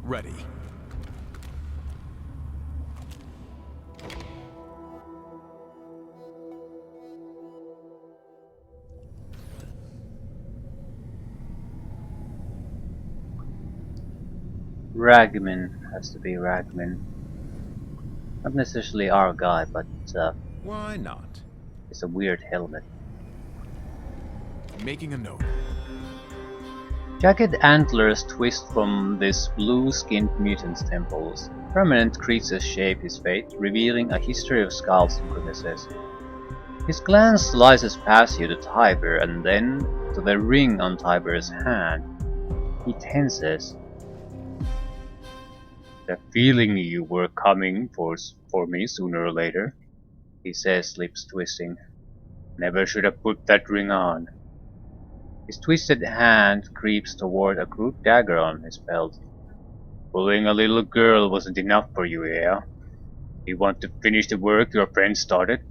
Ready. Ragman has to be Ragman. Not necessarily our guy, but Why not? it's a weird helmet. Making a note. Jagged antlers twist from this blue-skinned mutant's temples. Permanent creases shape his fate, revealing a history of skulls and grimaces. His glance slices past you to Tiber and then to the ring on Tiber's hand. He tenses. The feeling you were coming for me sooner or later, he says, lips twisting. Never should have put that ring on. His twisted hand creeps toward a crude dagger on his belt. Bullying a little girl wasn't enough for you, yeah? You want to finish the work your friend started?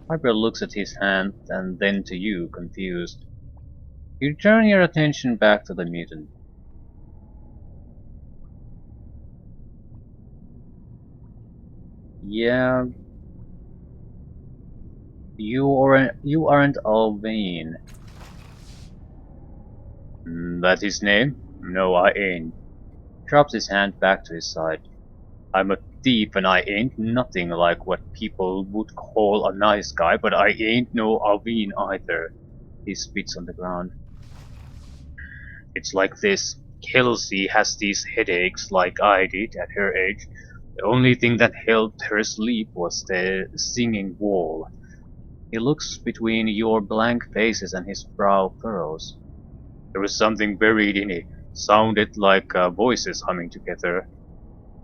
Piper looks at his hand and then to you, confused. You turn your attention back to the mutant. Yeah, you aren't Auvigne. That his name? No, I ain't. Drops his hand back to his side. I'm a thief and I ain't nothing like what people would call a nice guy, but I ain't no Auvigne either. He spits on the ground. It's like this. Kelsey has these headaches like I did at her age. The only thing that helped her sleep was the singing wall. He looks between your blank faces and his brow furrows. There was something buried in it. Sounded like voices humming together.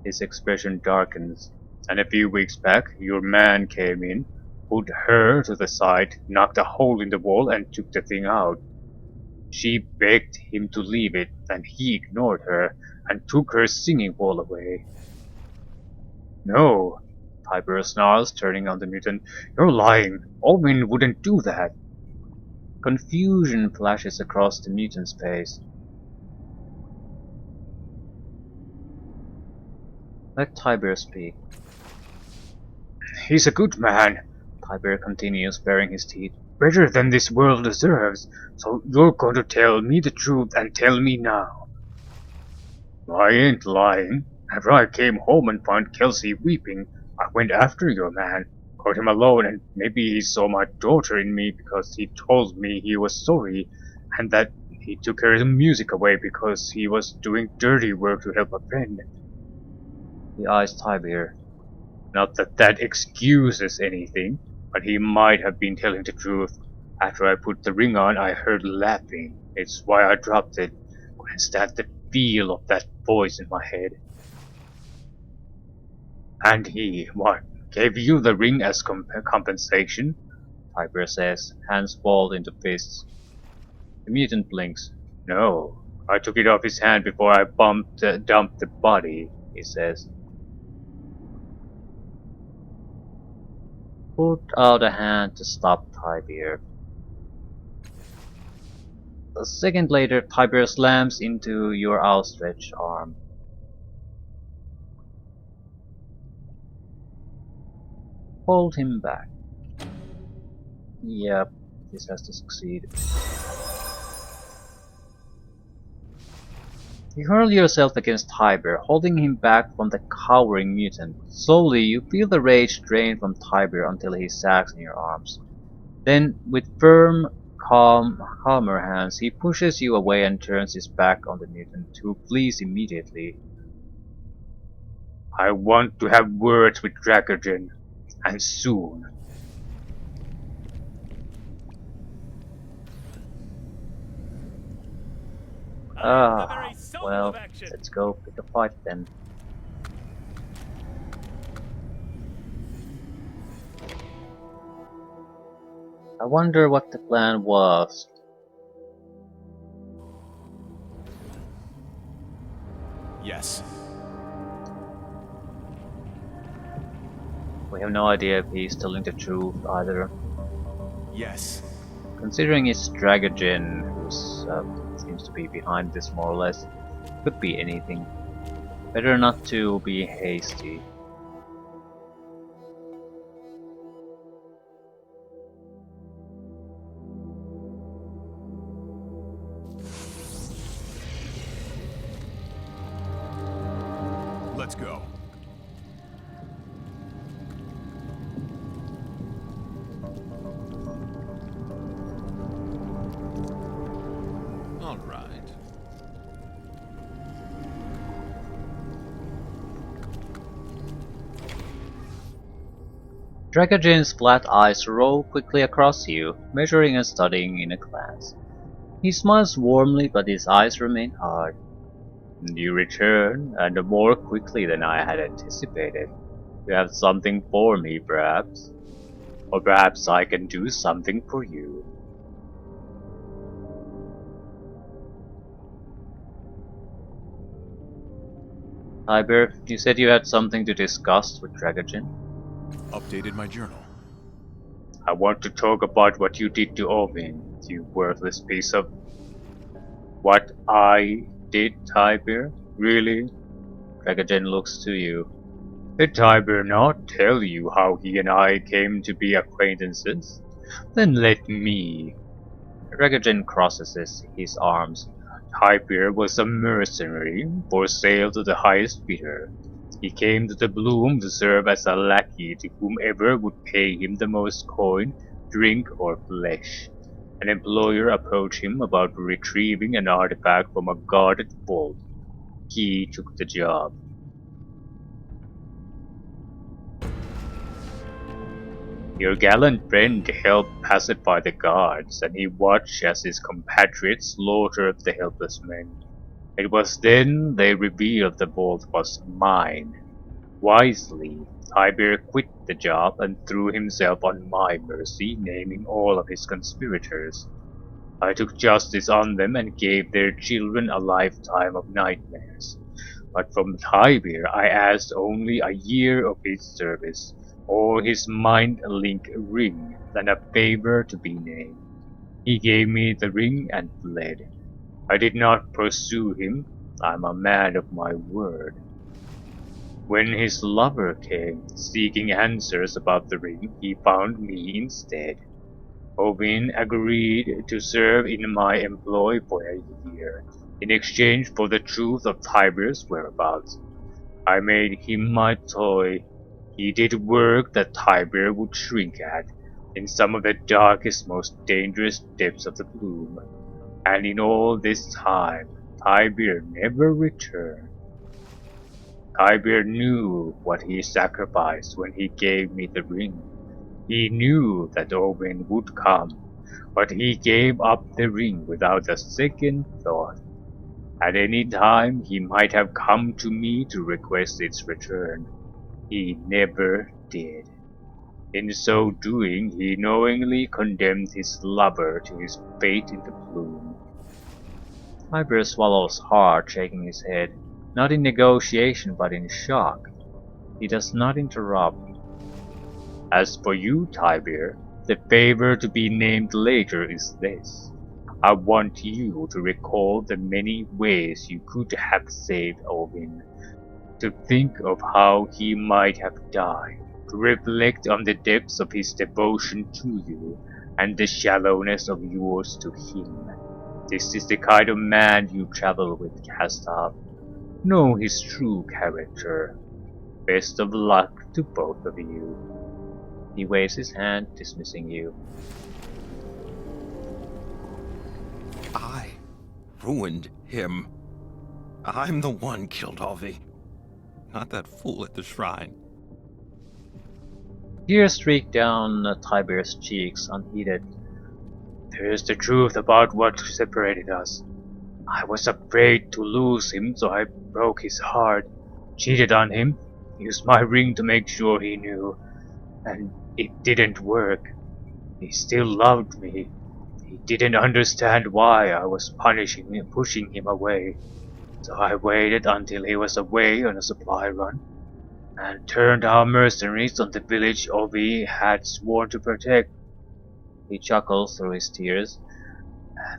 His expression darkens. And a few weeks back, your man came in, put her to the side, knocked a hole in the wall, and took the thing out. She begged him to leave it, and he ignored her, and took her singing bowl away. No, Piper snarls, turning on the mutant. You're lying. Auvigne wouldn't do that. Confusion flashes across the mutant's face. Let Tiber speak. He's a good man, Tiber continues, baring his teeth. Better than this world deserves, so you're going to tell me the truth and tell me now. I ain't lying. After I came home and found Kelsey weeping, I went after your man, caught him alone, and maybe he saw my daughter in me because he told me he was sorry, and that he took her music away because he was doing dirty work to help a friend. He eyes Tiber. Not that that excuses anything, but he might have been telling the truth. After I put the ring on, I heard laughing. It's why I dropped it. Couldn't stand the feel of that voice in my head. And he, what, gave you the ring as compensation? Piper says, hands balled into fists. The mutant blinks. No, I took it off his hand before I dumped the body, he says. Put out a hand to stop Tiber. A second later, Tiber slams into your outstretched arm. Hold him back. Yep, this has to succeed. You hurl yourself against Tiber, holding him back from the cowering mutant. Slowly, you feel the rage drain from Tiber until he sags in your arms. Then, with firm, calmer hands, he pushes you away and turns his back on the mutant, who flees immediately. I want to have words with Dragogen, and soon. Well, let's go pick a fight then. I wonder what the plan was. Yes. We have no idea if he's telling the truth either. Yes. Considering it's Dragogen who seems to be behind this more or less, could be anything. Better not to be hasty. Let's go. All right. Dragagen's flat eyes roll quickly across you, measuring and studying in a glance. He smiles warmly, but his eyes remain hard. You return, and more quickly than I had anticipated. You have something for me, perhaps? Or perhaps I can do something for you. Tiber, you said you had something to discuss with Dragagen? Updated my journal. I want to talk about what you did to Auvigne, you worthless piece of... What I did, Tiber? Really? Dragagen looks to you. Did Tiber not tell you how he and I came to be acquaintances? Then let me. Dragagen crosses his arms. Tiber was a mercenary for sale to the highest bidder. He came to the Bloom to serve as a lackey to whomever would pay him the most coin, drink, or flesh. An employer approached him about retrieving an artifact from a guarded vault. He took the job. Your gallant friend helped pacify the guards, and he watched as his compatriots slaughtered the helpless men. It was then they revealed the vault was mine. Wisely, Tiber quit the job and threw himself on my mercy, naming all of his conspirators. I took justice on them and gave their children a lifetime of nightmares. But from Tiber I asked only a year of his service, or his mind-link ring, and a favor to be named. He gave me the ring and fled. I did not pursue him. I'm a man of my word. When his lover came, seeking answers about the ring, he found me instead. Auvigne agreed to serve in my employ for a year, in exchange for the truth of Tiber's whereabouts. I made him my toy. He did work that Tiber would shrink at, in some of the darkest, most dangerous depths of the Bloom. And in all this time, Tiber never returned. Tiber knew what he sacrificed when he gave me the ring. He knew that Auvigne would come, but he gave up the ring without a second thought. At any time he might have come to me to request its return. He never did. In so doing, he knowingly condemned his lover to his fate in the Bloom. Tiber swallows hard, shaking his head, not in negotiation but in shock. He does not interrupt. As for you, Tiber, the favor to be named later is this. I want you to recall the many ways you could have saved Auvigne, to think of how he might have died, to reflect on the depths of his devotion to you, and the shallowness of yours to him. This is the kind of man you travel with, Castav. Know his true character. Best of luck to both of you. He waves his hand, dismissing you. I ruined him. I'm the one killed Auvigne, not that fool at the shrine. Tears streak down Tiber's cheeks, unheeded. There is the truth about what separated us. I was afraid to lose him, so I broke his heart, cheated on him, used my ring to make sure he knew, and it didn't work. He still loved me. He didn't understand why I was punishing him, pushing him away. So I waited until he was away on a supply run, and turned our mercenaries on the village Ovi had sworn to protect. He chuckles through his tears.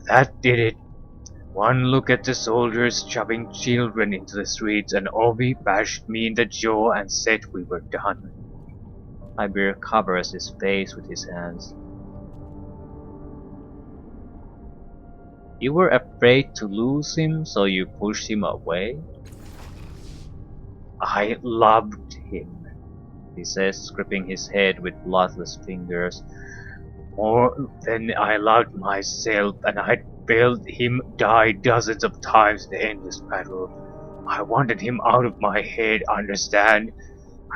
That did it. One look at the soldiers shoving children into the streets, and Ovi bashed me in the jaw and said we were done. Tiber covers his face with his hands. You were afraid to lose him, so you pushed him away? I loved him, he says, gripping his head with bloodless fingers. More than I loved myself, and I'd felt him die dozens of times in the endless battle. I wanted him out of my head, understand?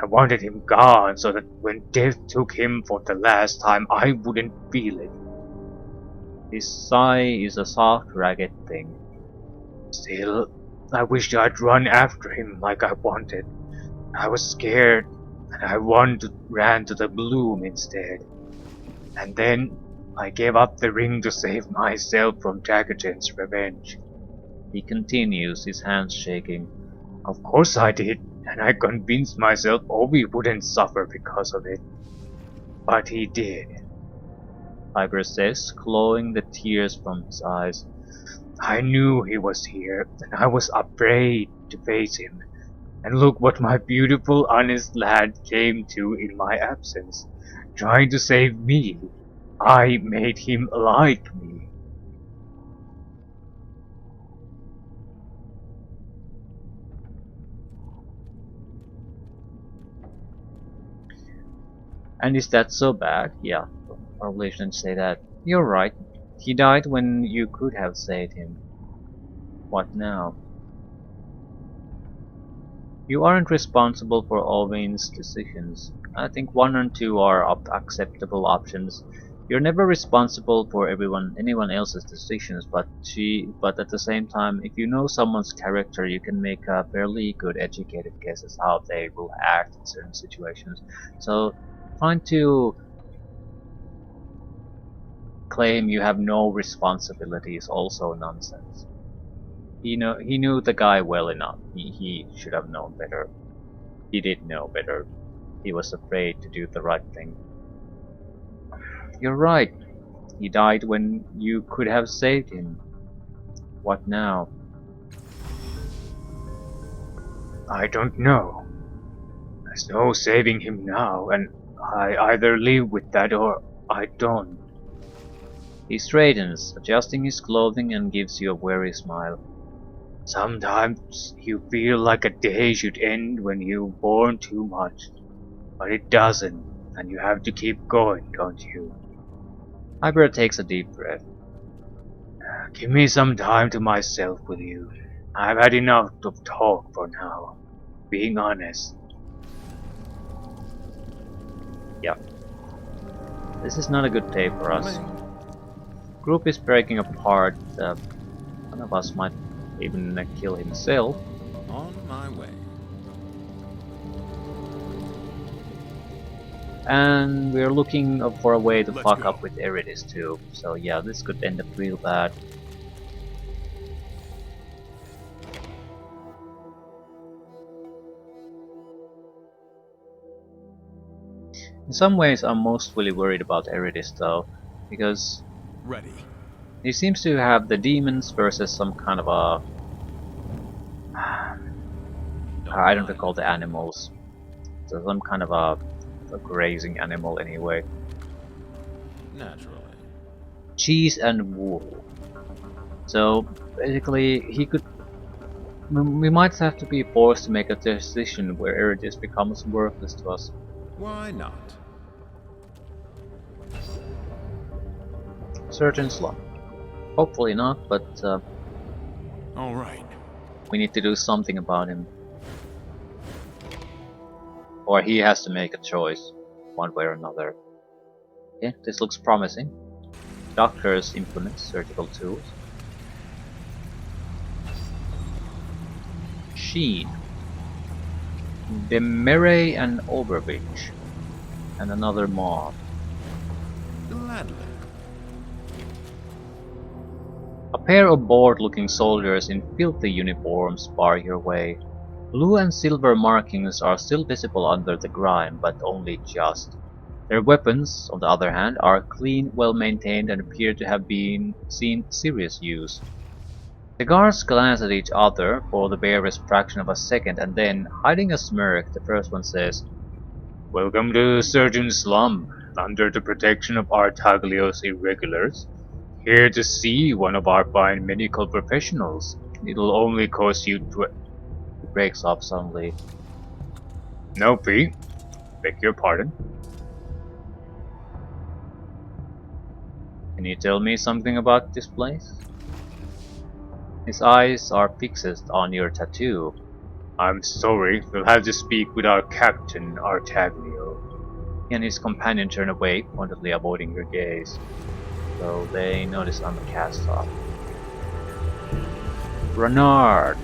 I wanted him gone so that when death took him for the last time, I wouldn't feel it. His sigh is a soft, ragged thing. Still, I wished I'd run after him like I wanted. I was scared, and I ran to the bloom instead. And then I gave up the ring to save myself from Jagatan's revenge. He continues, his hands shaking. Of course I did, and I convinced myself Obi wouldn't suffer because of it. But he did. Tiber says, clawing the tears from his eyes. I knew he was here, and I was afraid to face him. And look what my beautiful, honest lad came to in my absence. Trying to save me. I made him like me. And is that so bad? Yeah, probably shouldn't say that. You're right. He died when you could have saved him. What now? You aren't responsible for Auvigne's decisions. I think one and two are acceptable options. You're never responsible for anyone else's decisions, but at the same time, if you know someone's character, you can make a fairly good educated guess as how they will act in certain situations. So, trying to claim you have no responsibility is also nonsense. He knew the guy well enough. He should have known better. He did know better. He was afraid to do the right thing. You're right. He died when you could have saved him. What now? I don't know. There's no saving him now, and I either live with that or I don't. He straightens, adjusting his clothing, and gives you a weary smile. Sometimes you feel like a day should end when you've borne too much, but it doesn't, and you have to keep going, don't you? Ibra takes a deep breath. Give me some time to myself with you. I've had enough of talk for now. Being honest. Yeah. This is not a good day for us. Group is breaking apart. One of us might even kill himself. On my way. And we're looking for a way to fuck up with Erritis too. So yeah, this could end up real bad. In some ways, I'm mostly worried about Erritis though, because Ready. he seems to have the demons versus some kind of a I don't recall the animals. So some kind of a grazing animal anyway. Naturally. Cheese and wool. So basically, we might have to be forced to make a decision where Erritis becomes worthless to us. Why not? Certain slot. Hopefully not, but All right. we need to do something about him. Or he has to make a choice, one way or another. Okay, this looks promising. Doctors implement surgical tools. Sheen. Demere and Auvigne. And another mob. Gladly. A pair of bored-looking soldiers in filthy uniforms bar your way. Blue and silver markings are still visible under the grime, but only just. Their weapons, on the other hand, are clean, well-maintained, and appear to have seen serious use. The guards glance at each other for the barest fraction of a second and then, hiding a smirk, the first one says, "Welcome to Surgeon's Slum, under the protection of Artaglio's irregulars. Here to see one of our fine medical professionals. It'll only cost you He breaks off suddenly. No fee. Beg your pardon. Can you tell me something about this place?" His eyes are fixed on your tattoo. "I'm sorry, we'll have to speak with our captain, Artaglio." He and his companion turn away, pointedly avoiding your gaze, though they notice I'm a cast off. Renard,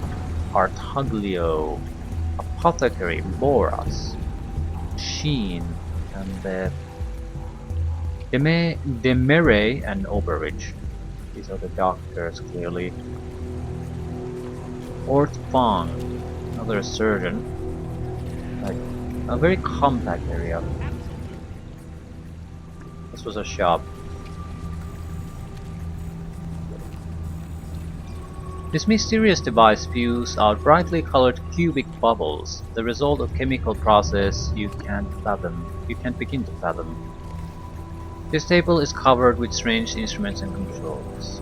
Artaglio, Apothecary Boras, Sheen, and Demere and Overreach. These are the doctors, clearly. Ort Fong, another surgeon. Like, a very compact area. This was a shop. This mysterious device spews out brightly colored cubic bubbles, the result of chemical process you can't begin to fathom. This table is covered with strange instruments and controls.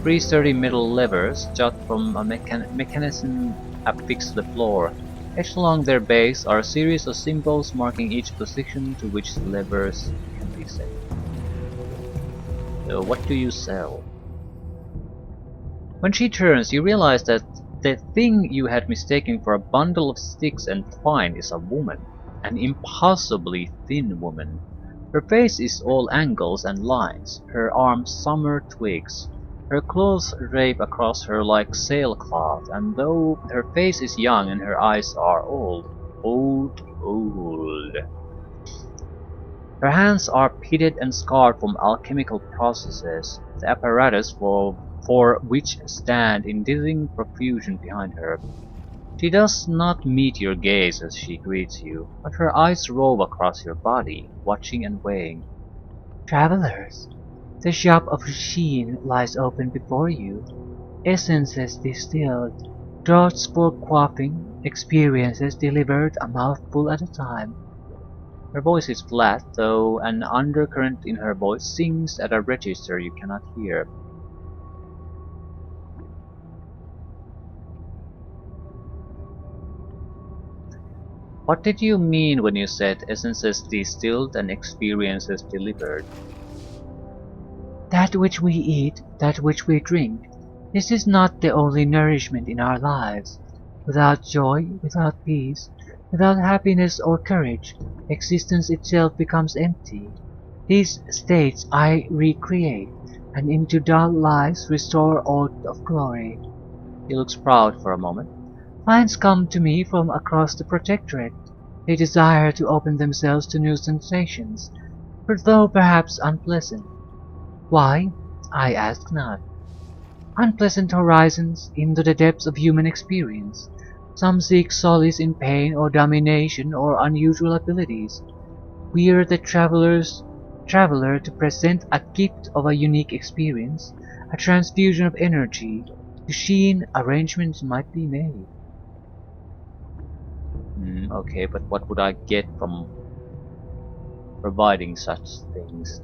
Three sturdy metal levers jut from a mechanism affixed to the floor. Etched along their base are a series of symbols marking each position to which the levers can be set. So what do you sell? When she turns, you realize that the thing you had mistaken for a bundle of sticks and twine is a woman. An impossibly thin woman. Her face is all angles and lines, her arms summer twigs. Her clothes drape across her like sailcloth, and though her face is young and her eyes are old. Her hands are pitted and scarred from alchemical processes, the apparatus for which stand in dizzying profusion behind her. She does not meet your gaze as she greets you, but her eyes rove across your body, watching and weighing. "Travelers, the shop of Sheen lies open before you. Essences distilled, draughts for quaffing, experiences delivered a mouthful at a time." Her voice is flat, though an undercurrent in her voice sings at a register you cannot hear. What did you mean when you said essences distilled and experiences delivered? "That which we eat, that which we drink. This is not the only nourishment in our lives. Without joy, without peace, without happiness or courage, existence itself becomes empty. These states I recreate, and into dull lives restore aught of glory." He looks proud for a moment. "Clients come to me from across the Protectorate. They desire to open themselves to new sensations, though perhaps unpleasant. Why? I ask not. Unpleasant horizons into the depths of human experience. Some seek solace in pain or domination or unusual abilities. We are the traveler to present a gift of a unique experience, a transfusion of energy. To Sheen, arrangements might be made." Okay, but what would I get from providing such things?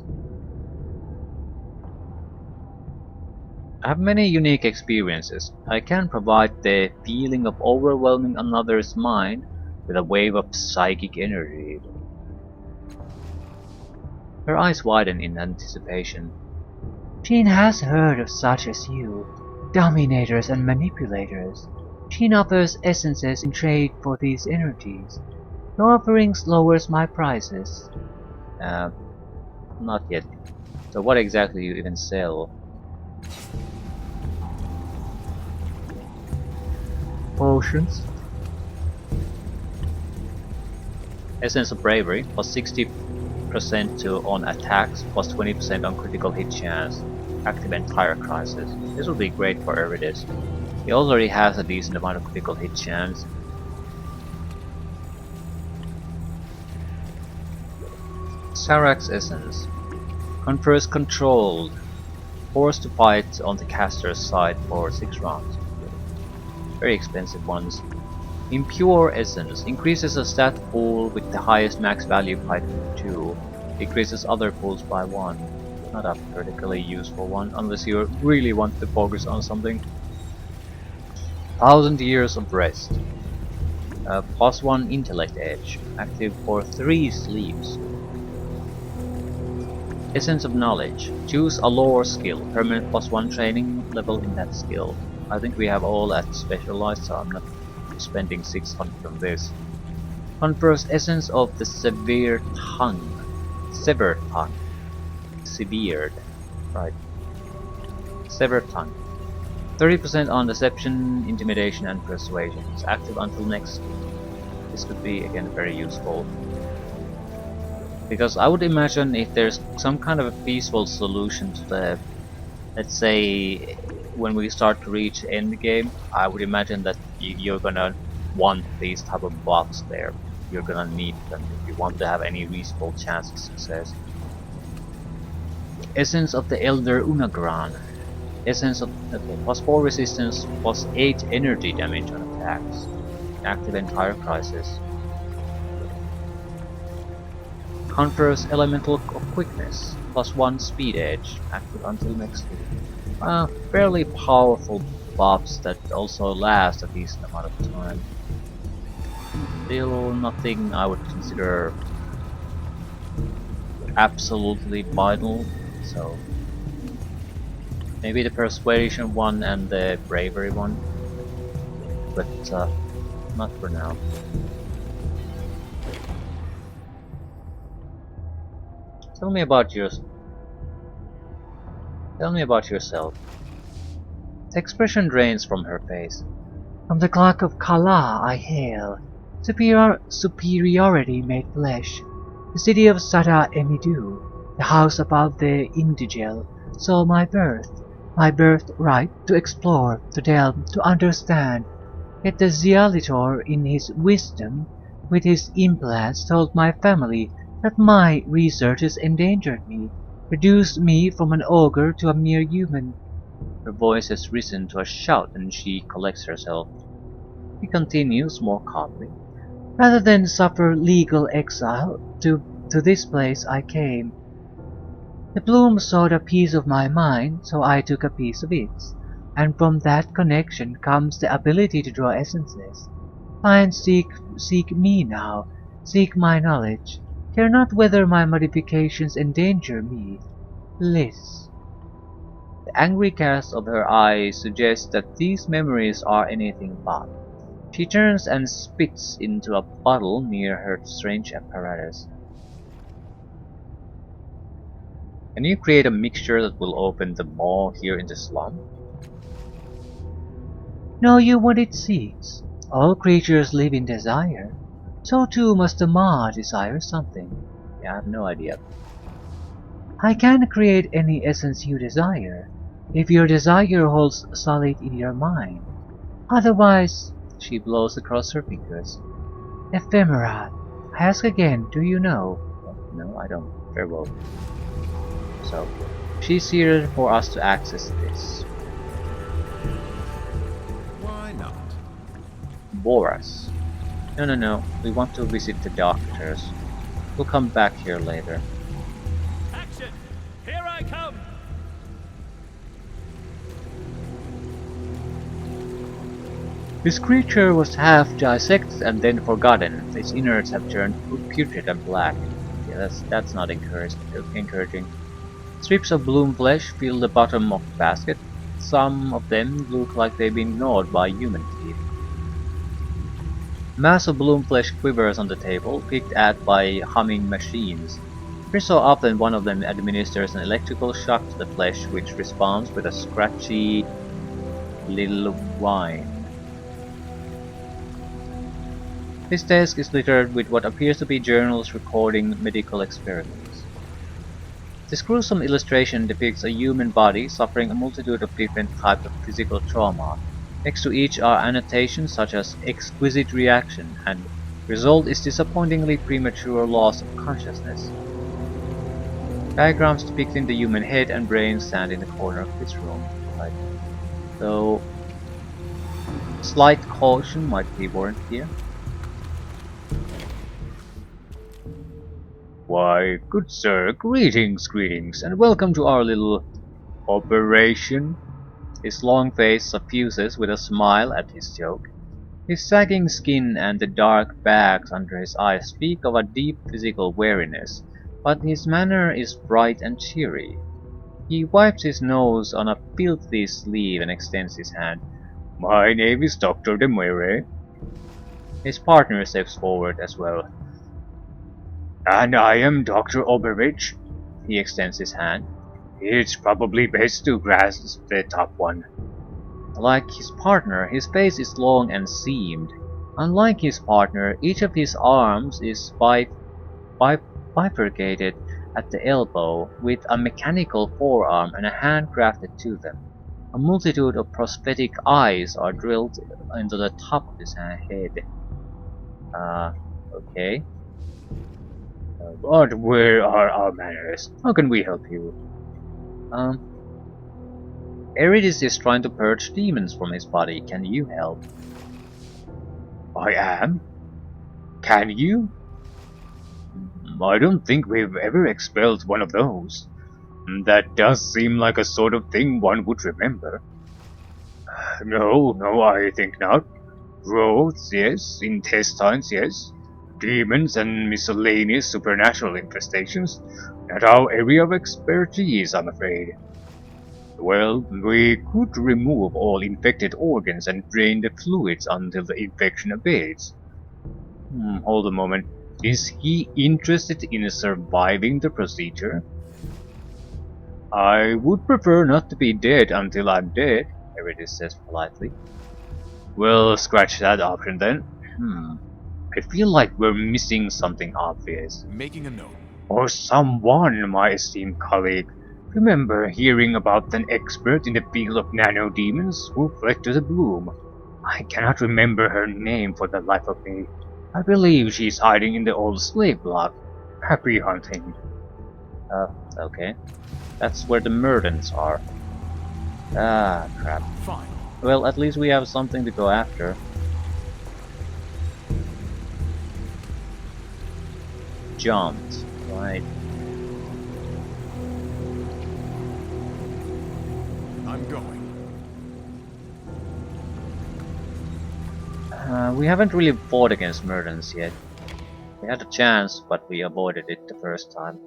I have many unique experiences. I can provide the feeling of overwhelming another's mind with a wave of psychic energy. Her eyes widen in anticipation. "Sheen has heard of such as you, dominators and manipulators. Sheen offers essences in trade for these energies. Your offerings lowers my prices." Not yet. So what exactly do you even sell? Potions. Essence of Bravery, plus 60% on attacks, plus 20% on critical hit chance. Active Entire Crisis. This will be great for Erritis. He already has a decent amount of critical hit chance. Sarak's Essence. Confers controlled forced to fight on the caster's side for 6 rounds. Very expensive ones. Impure Essence increases the stat pool with the highest max value by 2. Decreases other pools by 1. Not a particularly useful one unless you really want to focus on something. 1000 Years of Rest. +1 Intellect Edge. Active for 3 sleeps. Essence of Knowledge. Choose a lore skill. Permanent +1 training level in that skill. I think we have all that specialized, so I'm not spending 600 on this. Confers Essence of the Severed Tongue. Severed Tongue. Severed. Right. Severed Tongue. 30% on Deception, Intimidation, and Persuasion. It's active until next week. This could be, again, very useful. Because I would imagine if there's some kind of a peaceful solution to the... Let's say, when we start to reach the end game, I would imagine that you're gonna want these type of buffs there. You're gonna need them if you want to have any reasonable chance of success. Essence of the Elder Unagran. Essence of +4 resistance, +8 energy damage on attacks. Active entire crisis. Confers Elemental of Quickness, +1 speed edge, active until next week. Fairly powerful buffs that also last a decent amount of time. Still nothing I would consider absolutely vital, so maybe the Persuasion one and the Bravery one, but not for now. Tell me about yourself. The expression drains from her face. From the clock of Kala I hail. Superiority made flesh. The city of Sada Emidu, the house above the Indigel, saw my birthright to explore, to delve, to understand. Yet the Zialitor, in his wisdom, with his implants, told my family that my researches endangered me, reduced me from an ogre to a mere human. Her voice has risen to a shout and she collects herself. He continues more calmly. Rather than suffer legal exile, to this place I came. The bloom sought a piece of my mind, so I took a piece of its, and from that connection comes the ability to draw essences. Seek me now, seek my knowledge. Care not whether my modifications endanger me. Liz. The angry cast of her eyes suggests that these memories are anything but. She turns and spits into a bottle near her strange apparatus. Can you create a mixture that will open the maw here in the slum? Know you what it seeks? All creatures live in desire. So too must the maw desire something. Yeah, I have no idea. I can create any essence you desire, if your desire holds solid in your mind. Otherwise, she blows across her fingers. Ephemera. I ask again, do you know? No, I don't. Very well. So, she's here for us to access this. Why not? Boras. No. We want to visit the doctors. We'll come back here later. Action! Here I come! This creature was half dissected and then forgotten. Its innards have turned putrid and black. Yeah, that's not encouraging. Strips of bloom flesh fill the bottom of the basket. Some of them look like they've been gnawed by human teeth. A mass of bloom flesh quivers on the table, picked at by humming machines. Every so often one of them administers an electrical shock to the flesh, which responds with a scratchy little whine. This desk is littered with what appears to be journals recording medical experiments. This gruesome illustration depicts a human body suffering a multitude of different types of physical trauma. Next to each are annotations such as exquisite reaction and result is disappointingly premature loss of consciousness. Diagrams depicting the human head and brain stand in the corner of this room. Right. So, slight caution might be warranted here. Why, good sir, greetings, greetings, and welcome to our little operation. His long face suffuses with a smile at his joke. His sagging skin and the dark bags under his eyes speak of a deep physical weariness, but his manner is bright and cheery. He wipes his nose on a filthy sleeve and extends his hand. My name is Dr. Demere. His partner steps forward as well. And I am Dr. Oberich. He extends his hand. It's probably best to grasp the top one. Like his partner, his face is long and seamed. Unlike his partner, each of his arms is bifurcated at the elbow, with a mechanical forearm and a hand grafted to them. A multitude of prosthetic eyes are drilled into the top of his head. Okay. But where are our manners? How can we help you? Erritis is trying to purge demons from his body. Can you help? I am? Can you? I don't think we've ever expelled one of those. That does seem like a sort of thing one would remember. No, I think not. Growths, yes. Intestines, yes. Demons and miscellaneous supernatural infestations. Not our area of expertise, I'm afraid. Well, we could remove all infected organs and drain the fluids until the infection abates. Hold a moment. Is he interested in surviving the procedure? I would prefer not to be dead until I'm dead, Erritis says politely. Well, scratch that option then. I feel like we're missing something obvious. Making a note. Or someone, my esteemed colleague. Remember hearing about an expert in the field of nano-demons who fled to the Bloom. I cannot remember her name for the life of me. I believe she's hiding in the old slave block. Happy hunting. Okay. That's where the Murdens are. Ah, crap. Fine. Well, at least we have something to go after. Jumped. Right. I'm going. We haven't really fought against Murdens yet. We had a chance, but we avoided it the first time.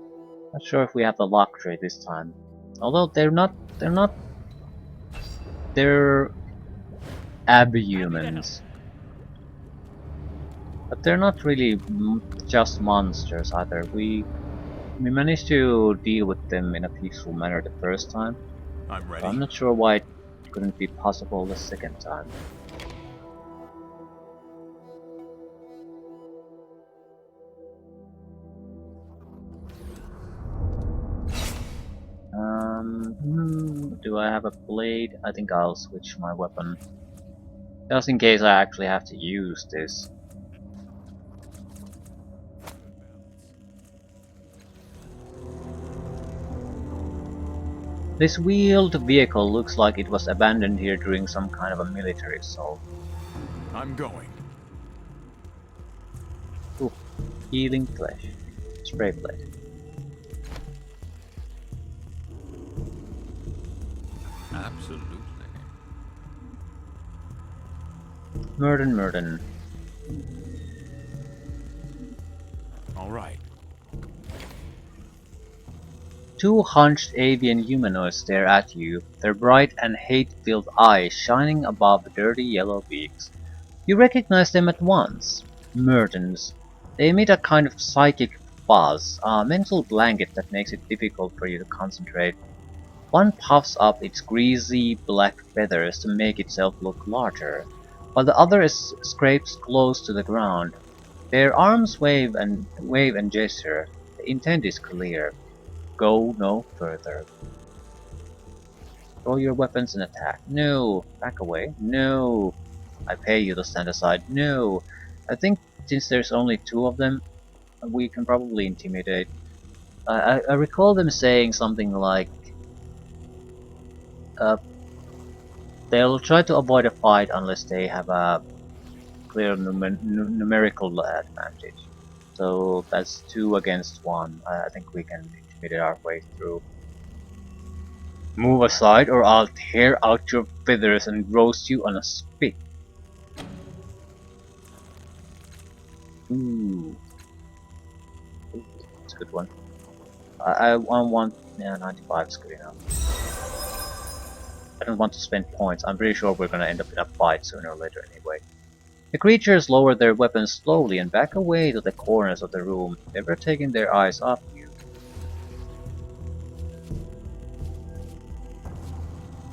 Not sure if we have the luck trade this time. Although they're abhumans. But they're not really just monsters either. We managed to deal with them in a peaceful manner the first time. I'm ready. I'm not sure why it couldn't be possible the second time. Do I have a blade? I think I'll switch my weapon. Just in case I actually have to use this. This wheeled vehicle looks like it was abandoned here during some kind of a military assault. I'm going. Ooh, healing flesh. Spray blade. Absolutely. Murden. All right. Two hunched avian humanoids stare at you, their bright and hate-filled eyes shining above dirty yellow beaks. You recognize them at once. Murdens. They emit a kind of psychic buzz, a mental blanket that makes it difficult for you to concentrate. One puffs up its greasy black feathers to make itself look larger, while the other scrapes close to the ground. Their arms wave and gesture. The intent is clear. Go no further. Throw your weapons and attack. No. Back away. No. I pay you to stand aside. No. I think since there's only two of them, we can probably intimidate. I recall them saying something like, uh, they'll try to avoid a fight unless they have a clear numerical advantage. So that's 2 against 1. I think we can intimidate our way through. Move aside or I'll tear out your feathers and roast you on a spit. Ooh. That's a good one. I want... yeah, 95 is good enough. I don't want to spend points. I'm pretty sure we're gonna end up in a fight sooner or later anyway. The creatures lower their weapons slowly and back away to the corners of the room, never taking their eyes off you.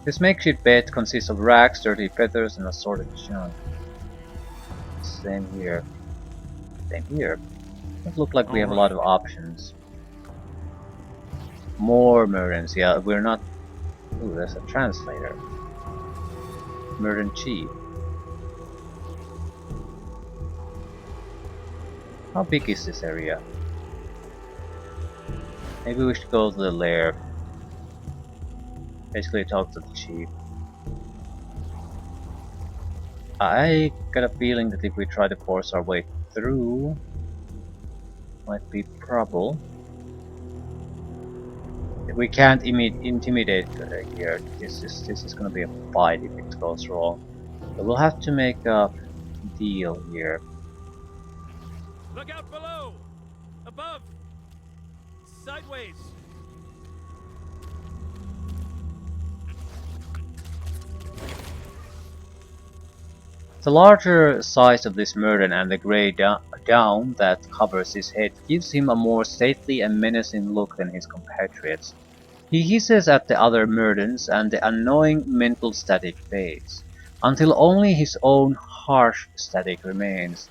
This makeshift bed consists of racks, dirty feathers, and assorted junk. Same here. Same here. Doesn't look like we have a lot of options. More Murdens, yeah, we're not... Ooh, there's a translator. Murden Chief. How big is this area? Maybe we should go to the lair. Basically talk to the chief. I got a feeling that if we try to force our way through, might be trouble. If we can't intimidate here, this is gonna be a fight if it goes wrong. But we'll have to make a deal here. Look out below! Above! Sideways! The larger size of this Murden and the grey down that covers his head gives him a more stately and menacing look than his compatriots. He hisses at the other Murdens and the annoying mental static fades, until only his own harsh static remains.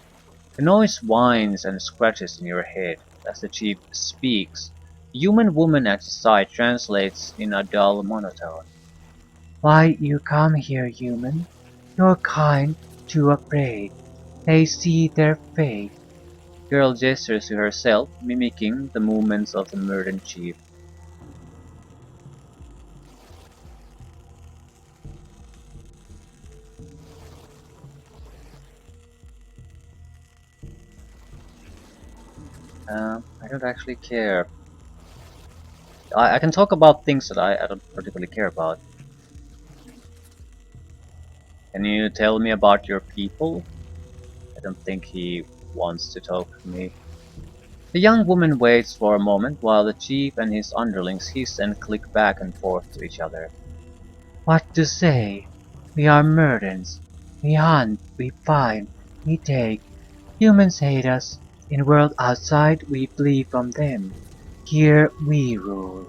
The noise whines and scratches in your head as the chief speaks. The human woman at his side translates in a dull monotone. Why you come here, human? Your kind, too afraid. They see their fate. Girl gestures to herself, mimicking the movements of the Murden chief. I don't actually care. I can talk about things that I don't particularly care about. Can you tell me about your people? I don't think he wants to talk to me. The young woman waits for a moment while the chief and his underlings hiss and click back and forth to each other. What to say? We are Murdens. We hunt, we find, we take. Humans hate us. In the world outside, we flee from them. Here we rule.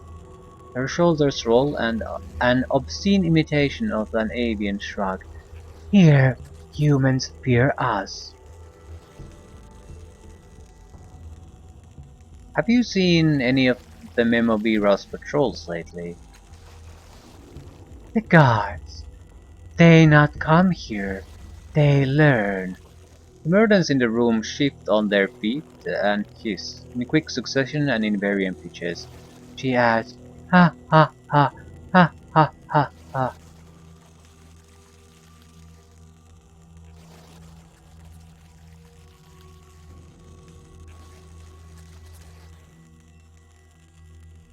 Her shoulders roll and an obscene imitation of an avian shrug. Here, humans fear us. Have you seen any of the Memobira's patrols lately? The guards. They not come here. They learn. The Murdens in the room shift on their feet and hiss, in quick succession and in varying pitches. She adds, ha ha ha, ha ha ha ha.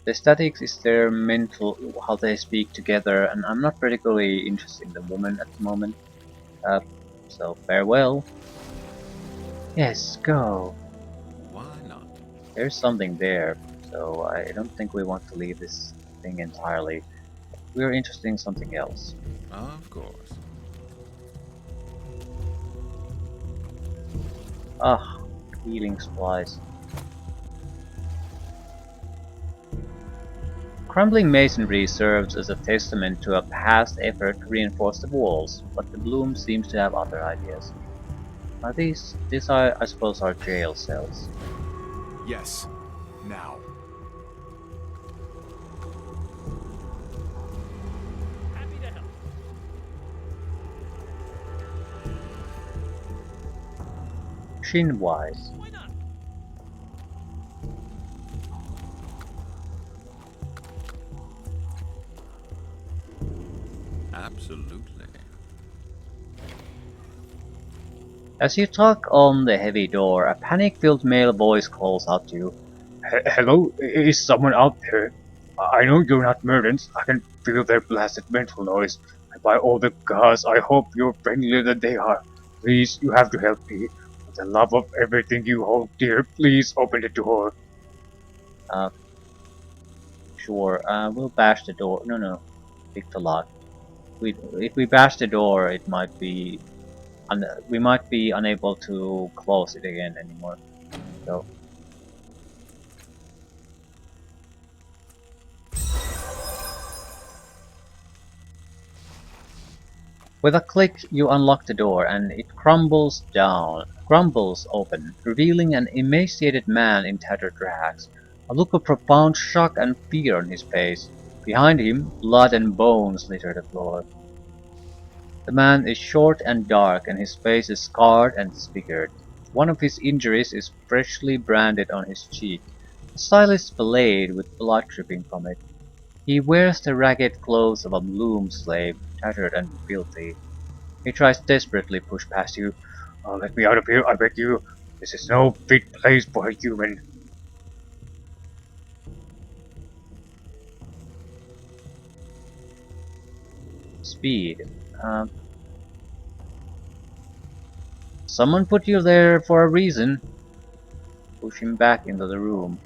The statics is their mental, how they speak together, and I'm not particularly interested in the woman at the moment. So farewell. Yes, go. Why not? There's something there, so I don't think we want to leave this thing entirely. We're interested in something else. Of course. Ah, healing supplies. Crumbling masonry serves as a testament to a past effort to reinforce the walls, but the Bloom seems to have other ideas. Are these are, I suppose, are jail cells. Yes. Now. Happy to help. Shin-wise. Why not? Absolutely. As you tug on the heavy door, a panic-filled male voice calls out to you. Hello? Is someone out there? I know you're not murderers. I can feel their blasted mental noise. And by all the gods, I hope you're friendlier than they are. Please, you have to help me. For the love of everything you hold dear, please open the door. Uh, sure, we'll bash the door. No, pick the lock. If we bash the door, it might be we might be unable to close it again anymore. So with a click, you unlock the door, and it crumbles open, revealing an emaciated man in tattered rags, a look of profound shock and fear on his face. Behind him, blood and bones litter the floor. The man is short and dark, and his face is scarred and disfigured. One of his injuries is freshly branded on his cheek, a stylish blade with blood dripping from it. He wears the ragged clothes of a loom slave, tattered and filthy. He tries desperately to push past you. Oh, let me out of here, I beg you. This is no fit place for a human. Speed. Someone put you there for a reason. Push him back into the room.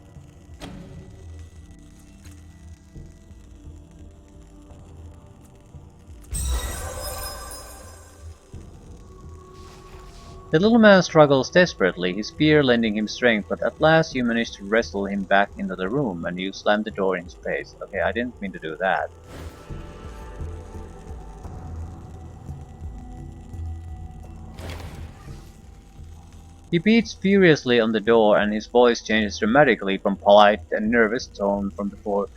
The little man struggles desperately, his fear lending him strength, but at last you manage to wrestle him back into the room and you slam the door in his face. Okay, I didn't mean to do that. He beats furiously on the door and his voice changes dramatically from polite and nervous tone from before.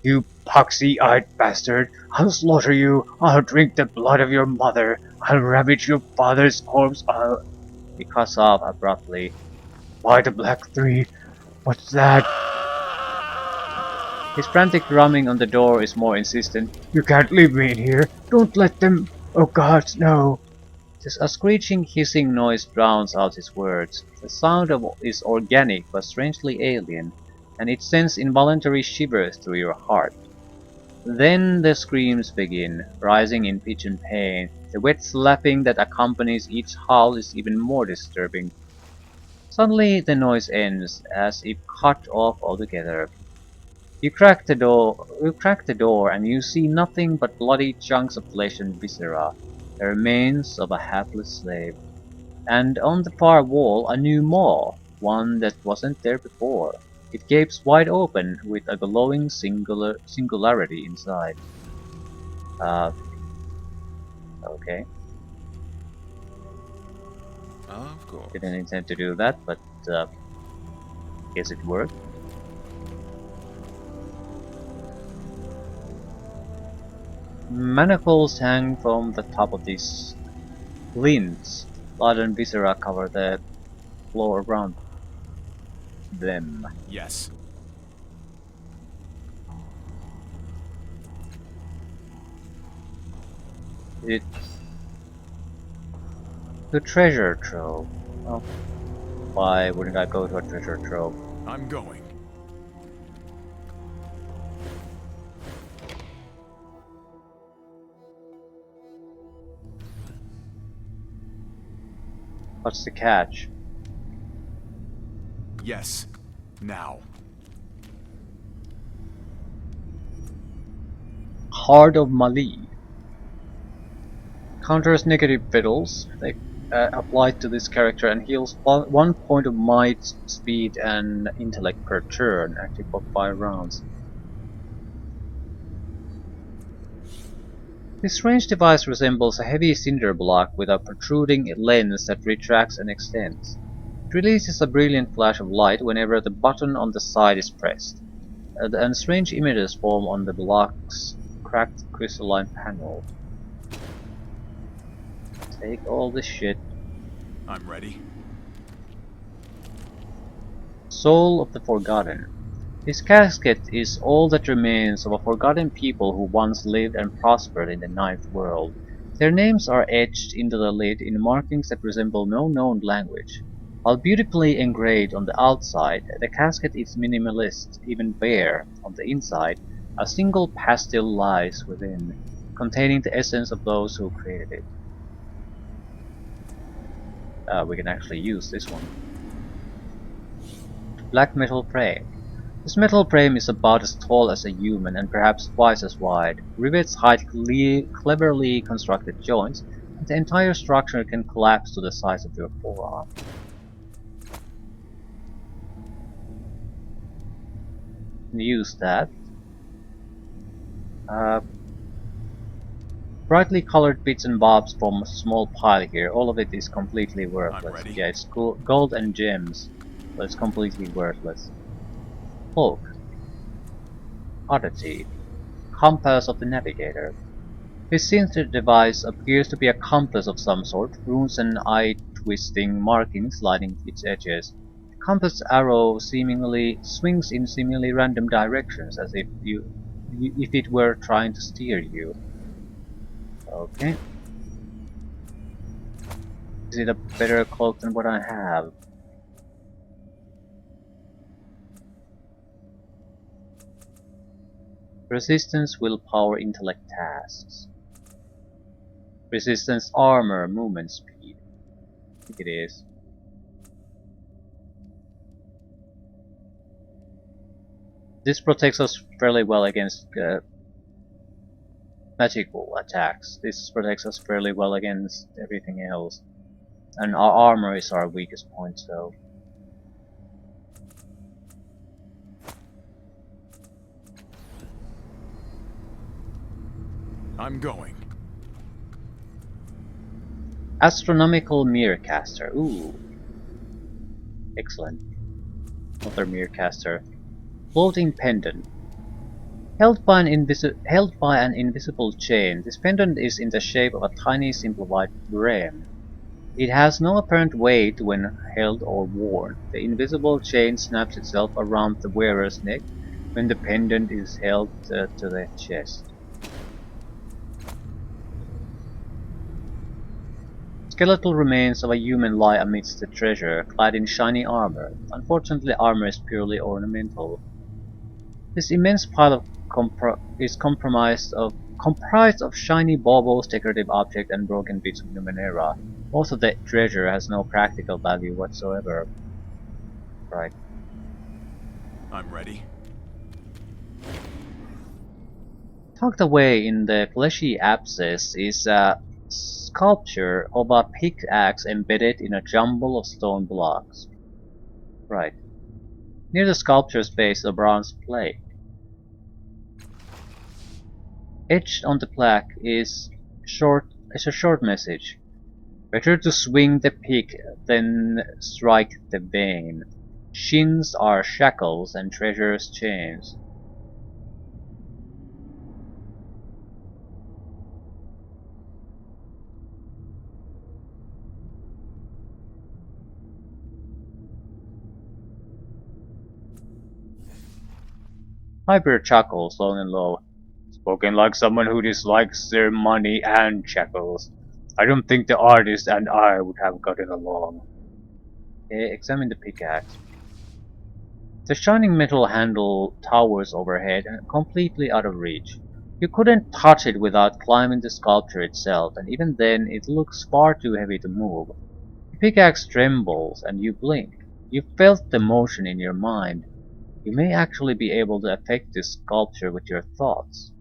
You poxy-eyed bastard! I'll slaughter you! I'll drink the blood of your mother! I'll ravage your father's corpse! He cuts off abruptly. By the Black Three! What's that? His frantic drumming on the door is more insistent. You can't leave me in here! Don't let them... Oh gods, no! A screeching, hissing noise drowns out his words. The sound is organic but strangely alien, and it sends involuntary shivers through your heart. Then the screams begin, rising in pitch and pain. The wet slapping that accompanies each howl is even more disturbing. Suddenly the noise ends, as if cut off altogether. You crack the door and you see nothing but bloody chunks of flesh and viscera, the remains of a hapless slave. And on the far wall a new maw, one that wasn't there before. It gapes wide open with a glowing singularity inside. Okay. Of course. Didn't intend to do that, but guess it worked. Manacles hang from the top of these lints. Blood and viscera cover the floor around them. Yes. The treasure trove. Oh, why wouldn't I go to a treasure trove? I'm going. What's the catch? Yes. Now. Heart of Mali. Counters negative fiddles. They applied to this character and heals 1 point of might, speed, and intellect per turn, active for 5 rounds. This strange device resembles a heavy cinder block with a protruding lens that retracts and extends. It releases a brilliant flash of light whenever the button on the side is pressed, and strange images form on the block's cracked crystalline panel. Take all this shit. I'm ready. Soul of the Forgotten. This casket is all that remains of a forgotten people who once lived and prospered in the Ninth World. Their names are etched into the lid in markings that resemble no known language. While beautifully engraved on the outside, the casket is minimalist, even bare. On the inside, a single pastel lies within, containing the essence of those who created it. We can actually use this one. Black metal frame. This metal frame is about as tall as a human and perhaps twice as wide. Rivets hide cleverly constructed joints, and the entire structure can collapse to the size of your forearm. Use that. Brightly colored bits and bobs form a small pile here. All of it is completely worthless. ready. Yeah, it's gold and gems, but it's completely worthless. Cloak. Oddity. Compass of the Navigator. His sinister device appears to be a compass of some sort, runes and eye-twisting markings lining its edges. The compass arrow seemingly swings in seemingly random directions, as if it were trying to steer you. Okay. Is it a better cloak than what I have? Resistance, willpower, intellect tasks. Resistance armor, movement speed. I think it is. This protects us fairly well against magical attacks. This protects us fairly well against everything else. And our armor is our weakest point, so... I'm going. Astronomical Mirrorcaster. Ooh. Excellent. Another Mirrorcaster. Floating Pendant. Held by an invisible chain, this pendant is in the shape of a tiny simplified ram. It has no apparent weight when held or worn. The invisible chain snaps itself around the wearer's neck when the pendant is held to the chest. Skeletal remains of a human lie amidst the treasure, clad in shiny armor. Unfortunately, armor is purely ornamental. This immense pile of is comprised of shiny baubles, decorative objects, and broken bits of numenera. Most of the treasure has no practical value whatsoever. Right. I'm ready. Tucked away in the fleshy abscess is a sculpture of a pickaxe embedded in a jumble of stone blocks. Right. Near the sculpture's base, a bronze plate. Etched on the plaque is a short message. Better to swing the pick than strike the vein. Shins are shackles and treasures chains. Piper chuckles long and low. Spoken like someone who dislikes their money and shackles. I don't think the artist and I would have gotten along. Examine the pickaxe. The shining metal handle towers overhead and completely out of reach. You couldn't touch it without climbing the sculpture itself, and even then it looks far too heavy to move. The pickaxe trembles, and you blink. You felt the motion in your mind. You may actually be able to affect this sculpture with your thoughts.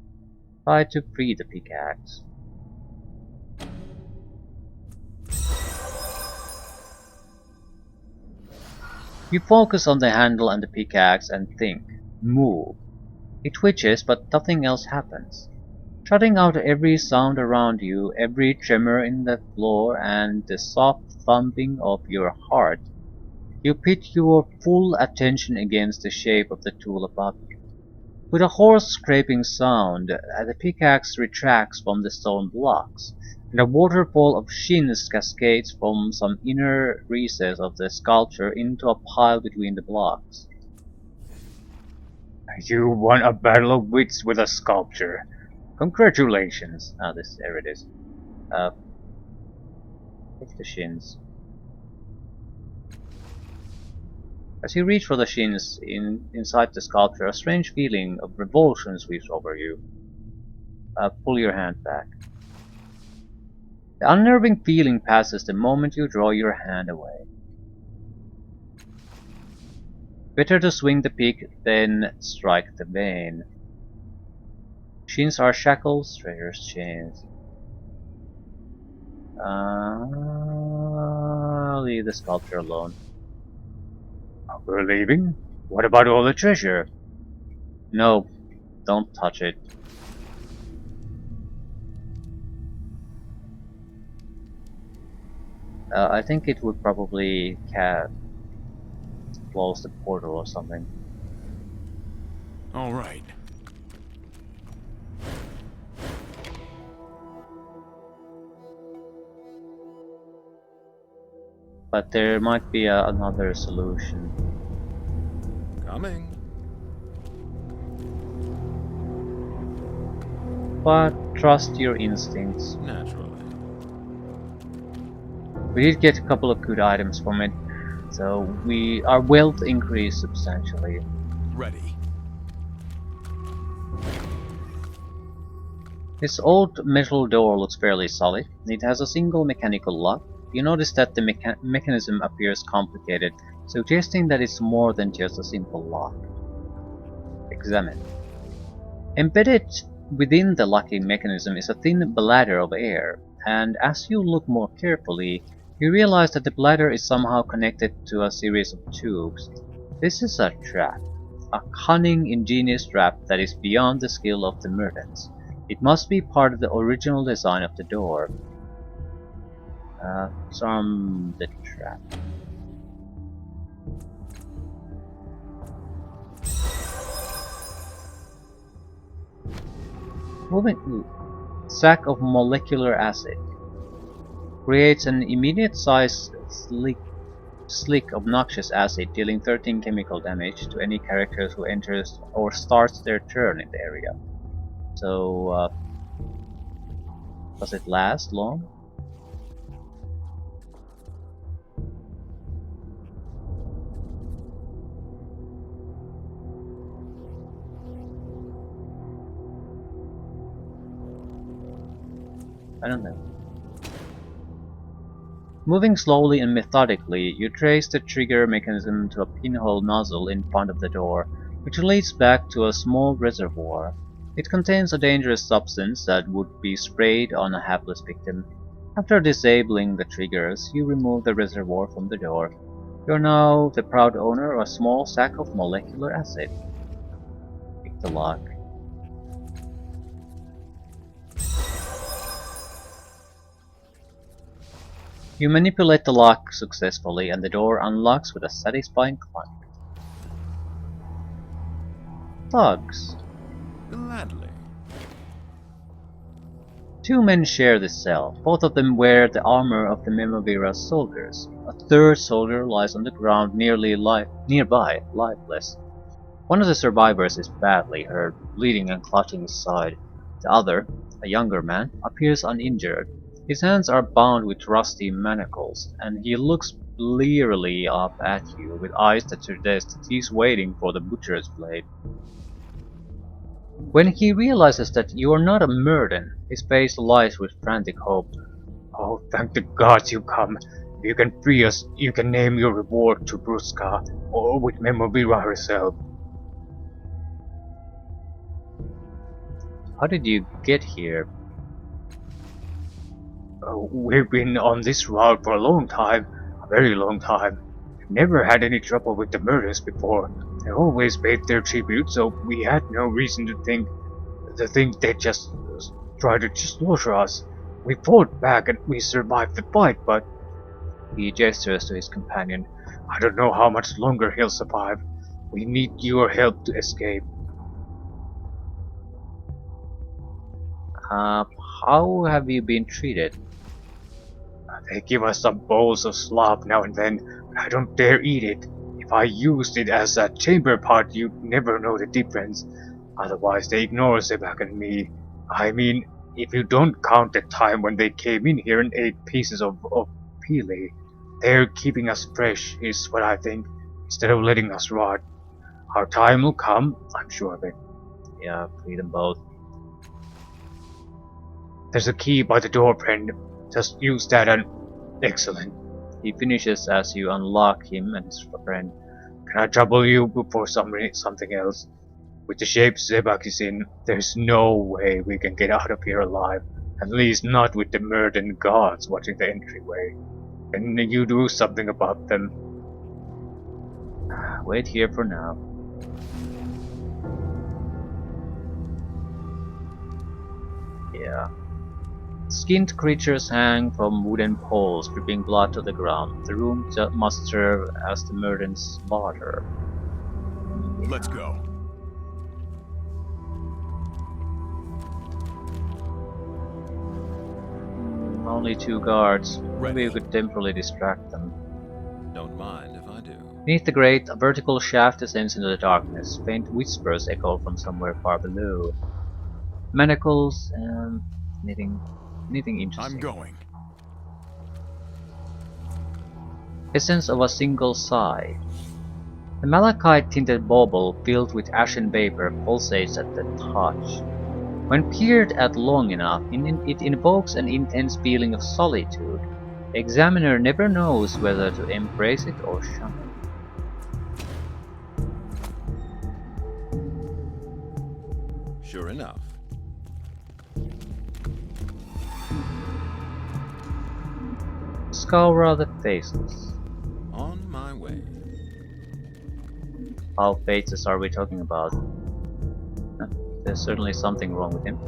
Try to free the pickaxe. You focus on the handle and the pickaxe and think. Move. It twitches, but nothing else happens. Shutting out every sound around you, every tremor in the floor, and the soft thumping of your heart, you pit your full attention against the shape of the tool above you. With a hoarse scraping sound, the pickaxe retracts from the stone blocks, and a waterfall of shins cascades from some inner recess of the sculpture into a pile between the blocks. You won a battle of wits with a sculpture. Congratulations. Ah, this there it is. Take the shins. As you reach for the shins inside the sculpture, a strange feeling of revulsion sweeps over you. Pull your hand back. The unnerving feeling passes the moment you draw your hand away. Better to swing the pick than strike the vein. Shins are shackles, treasures chains. Leave the sculpture alone. We're leaving? What about all the treasure? No, don't touch it. I think it would probably close the portal or something. All right. But there might be another solution. Coming. But trust your instincts. Naturally. We did get a couple of good items from it, so our wealth increased substantially. Ready. This old metal door looks fairly solid. It has a single mechanical lock. You notice that the mechanism appears complicated, suggesting that it's more than just a simple lock. Examine. Embedded within the locking mechanism is a thin bladder of air, and as you look more carefully, you realize that the bladder is somehow connected to a series of tubes. This is a trap. A cunning, ingenious trap that is beyond the skill of the mutants. It must be part of the original design of the door. Disarm the trap. Moving sack of molecular acid creates an immediate size slick obnoxious acid dealing 13 chemical damage to any character who enters or starts their turn in the area. So does it last long? I don't know. Moving slowly and methodically, you trace the trigger mechanism to a pinhole nozzle in front of the door, which leads back to a small reservoir. It contains a dangerous substance that would be sprayed on a hapless victim. After disabling the triggers, you remove the reservoir from the door. You are now the proud owner of a small sack of molecular acid. Pick the lock. You manipulate the lock successfully and the door unlocks with a satisfying clank. Thugs. Gladly. Two men share this cell. Both of them wear the armor of the Memovira's soldiers. A third soldier lies on the ground nearby, lifeless. One of the survivors is badly hurt, bleeding and clutching his side. The other, a younger man, appears uninjured. His hands are bound with rusty manacles, and he looks blearily up at you with eyes that suggest that he's waiting for the butcher's blade. When he realizes that you are not a Murden, his face lights with frantic hope. Oh, thank the gods you come. If you can free us, you can name your reward to Bruska, or with Memovira herself. How did you get here? We've been on this route for a long time, a very long time. We've never had any trouble with the murders before. They always paid their tribute, so we had no reason to think they just tried to slaughter us. We fought back and we survived the fight, but He gestures to his companion. I don't know how much longer he'll survive. We need your help to escape. How have you been treated? They give us some bowls of slop now and then, but I don't dare eat it. If I used it as a chamber pot, you'd never know the difference. Otherwise, they ignore Zebak and me. I mean, if you don't count the time when they came in here and ate pieces of Pele, they're keeping us fresh, is what I think, instead of letting us rot. Our time will come, I'm sure of it. Yeah, free them both. There's a key by the door, friend. Just use that and... Excellent. He finishes as you unlock him and his friend. Can I trouble you before something else? With the shape Zebak is in, there's no way we can get out of here alive. At least not with the murdered guards watching the entryway. Can you do something about them? Wait here for now. Yeah. Skinned creatures hang from wooden poles, dripping blood to the ground. The room must serve as the murder's slaughter. Let's go. Only 2 guards. Maybe Ready. you could temporarily distract them. Don't mind if I do. Beneath the grate, a vertical shaft descends into the darkness. Faint whispers echo from somewhere far below. Manacles and anything interesting. I'm going. Essence of a single sigh. The malachite-tinted bauble filled with ashen vapor pulsates at the touch. When peered at long enough, it invokes an intense feeling of solitude. The examiner never knows whether to embrace it or shun it. Sure enough. Scour the faceless. On my way. How faceless are we talking about? There's certainly something wrong with him.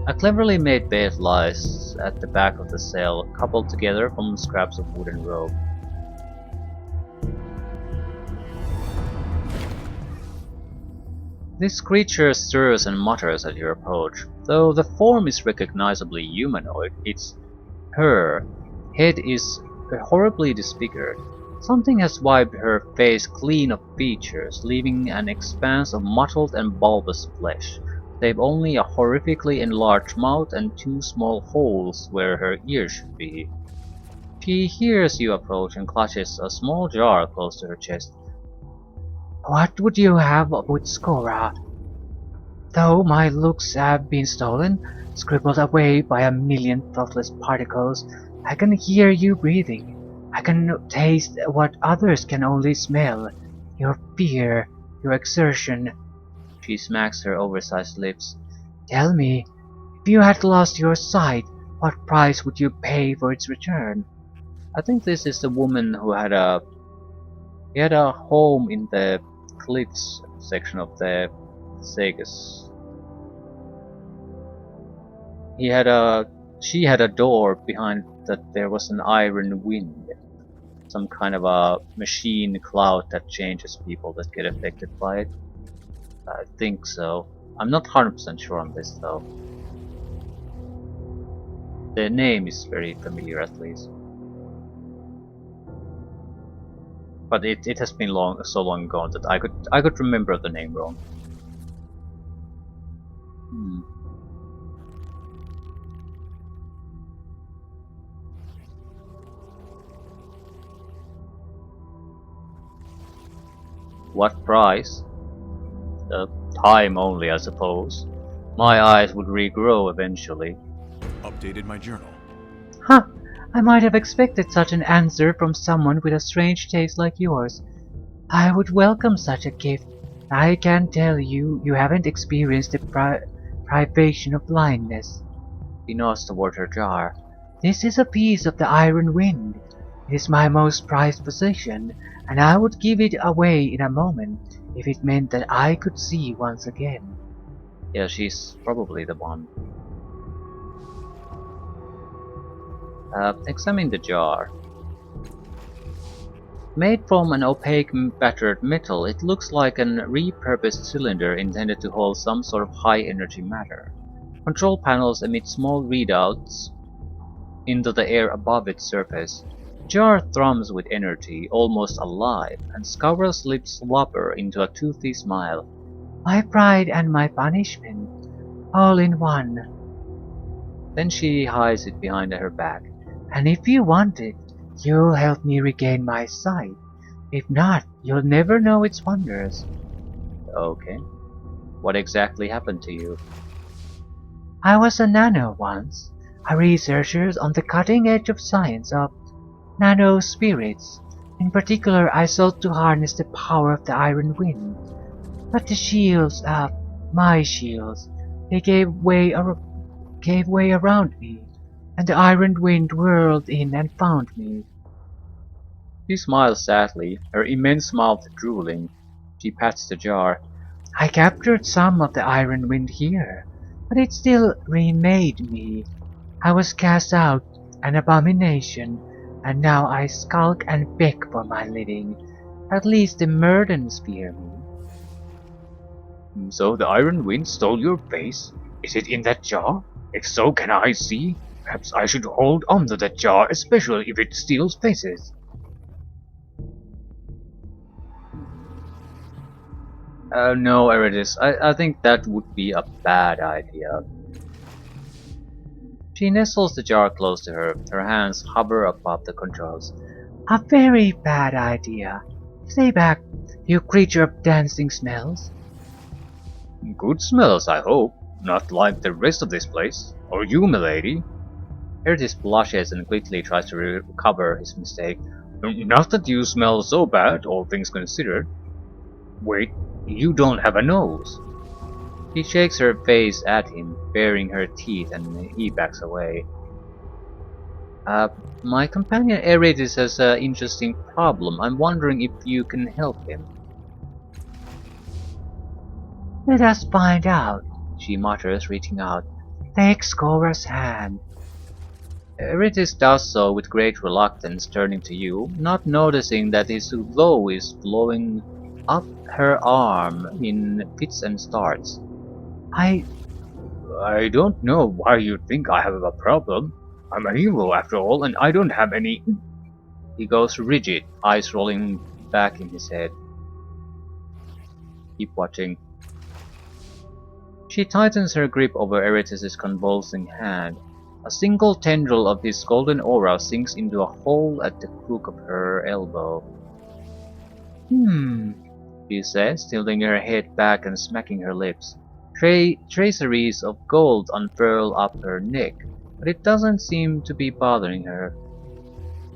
A cleverly made bed lies at the back of the cell, coupled together from scraps of wooden rope. This creature stirs and mutters at your approach. Though the form is recognizably humanoid, its head is horribly disfigured. Something has wiped her face clean of features, leaving an expanse of mottled and bulbous flesh, save only a horrifically enlarged mouth and 2 small holes where her ears should be. She hears you approach and clutches a small jar close to her chest. What would you have with Skora? Though my looks have been stolen, scribbled away by a million thoughtless particles, I can hear you breathing. I can taste what others can only smell. Your fear, your exertion. She smacks her oversized lips. Tell me, if you had lost your sight, what price would you pay for its return? I think this is the woman who had a home in the cliffs section of the Sagas. She had a door behind that there was an iron wind. Some kind of a machine cloud that changes people that get affected by it. I think so. I'm not 100% sure on this though. The name is very familiar at least. But it has been so long gone that I could remember the name wrong. What price? Time only, I suppose. My eyes would regrow eventually. Updated my journal. Huh! I might have expected such an answer from someone with a strange taste like yours. I would welcome such a gift. I can tell you, you haven't experienced the privation of blindness. He nods toward her jar. This is a piece of the iron wind. It is my most prized possession, and I would give it away in a moment if it meant that I could see once again. Yeah, she's probably the one. Examine the jar. Made from an opaque battered metal, it looks like an repurposed cylinder intended to hold some sort of high-energy matter. Control panels emit small readouts into the air above its surface. Jar thrums with energy, almost alive, and Scour's lips wobble into a toothy smile. My pride and my punishment, all in one. Then she hides it behind her back. And if you want it, you'll help me regain my sight. If not, you'll never know its wonders. Okay. What exactly happened to you? I was a nano once, a researcher on the cutting edge of science of nano spirits. In particular, I sought to harness the power of the iron wind. But the shields, my shields, they gave way around me, and the iron wind whirled in and found me. She smiles sadly, her immense mouth drooling. She pats the jar. I captured some of the iron wind here, but it still remade me. I was cast out, an abomination, and now I skulk and beg for my living. At least the Murdens fear me. So the Iron Wind stole your face? Is it in that jar? If so, can I see? Perhaps I should hold on to that jar, especially if it steals faces. No, Erritis, I think that would be a bad idea. She nestles the jar close to her, her hands hover above the controls. A very bad idea. Stay back, you creature of dancing smells. Good smells, I hope. Not like the rest of this place. Or you, milady. Erritis blushes and quickly tries to recover his mistake. Not that you smell so bad, all things considered. Wait, you don't have a nose. She shakes her face at him, baring her teeth, and he backs away. My companion Erritis has an interesting problem. I'm wondering if you can help him. Let us find out, She mutters, reaching out. Take Scora's hand. Erritis does so with great reluctance, turning to you, not noticing that his glow is blowing up her arm in fits and starts. I don't know why you think I have a problem. I'm a hero after all, and I don't have any... He goes rigid, eyes rolling back in his head. Keep watching. She tightens her grip over Erritis' convulsing hand. A single tendril of his golden aura sinks into a hole at the crook of her elbow. She says, tilting her head back and smacking her lips. Traceries of gold unfurl up her neck, but it doesn't seem to be bothering her.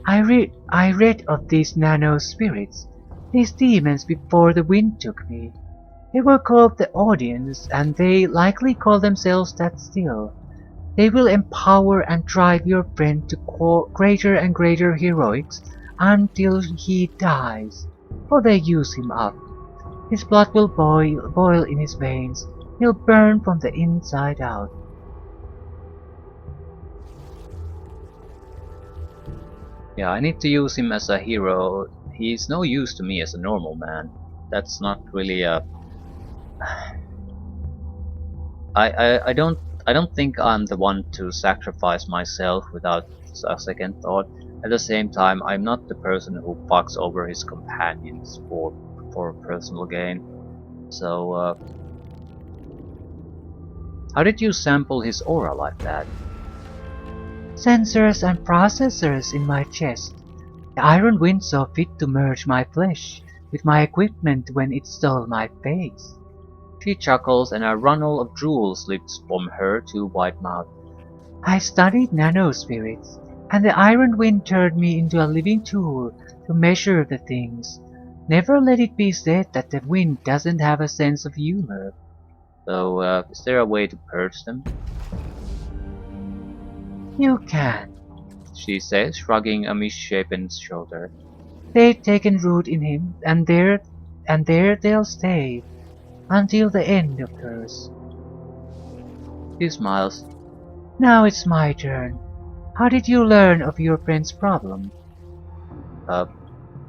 I read of these nano spirits, these demons before the wind took me. They were called the Audience, and they likely call themselves that still. They will empower and drive your friend to greater and greater heroics until he dies, or they use him up. His blood will boil in his veins. He'll burn from the inside out. Yeah, I need to use him as a hero. He's no use to me as a normal man. That's not really a... I don't think I'm the one to sacrifice myself without a second thought. At the same time, I'm not the person who fucks over his companions for personal gain. So, how did you sample his aura like that? Sensors and processors in my chest. The iron wind saw fit to merge my flesh with my equipment when it stole my face. She chuckles and a runnel of drool slips from her too wide mouth. I studied nanospirits, and the iron wind turned me into a living tool to measure the things. Never let it be said that the wind doesn't have a sense of humor. So, is there a way to purge them? You can, She says, shrugging a misshapen shoulder. They've taken root in him, and there they'll stay, until the end occurs. He smiles. Now it's my turn. How did you learn of your friend's problem?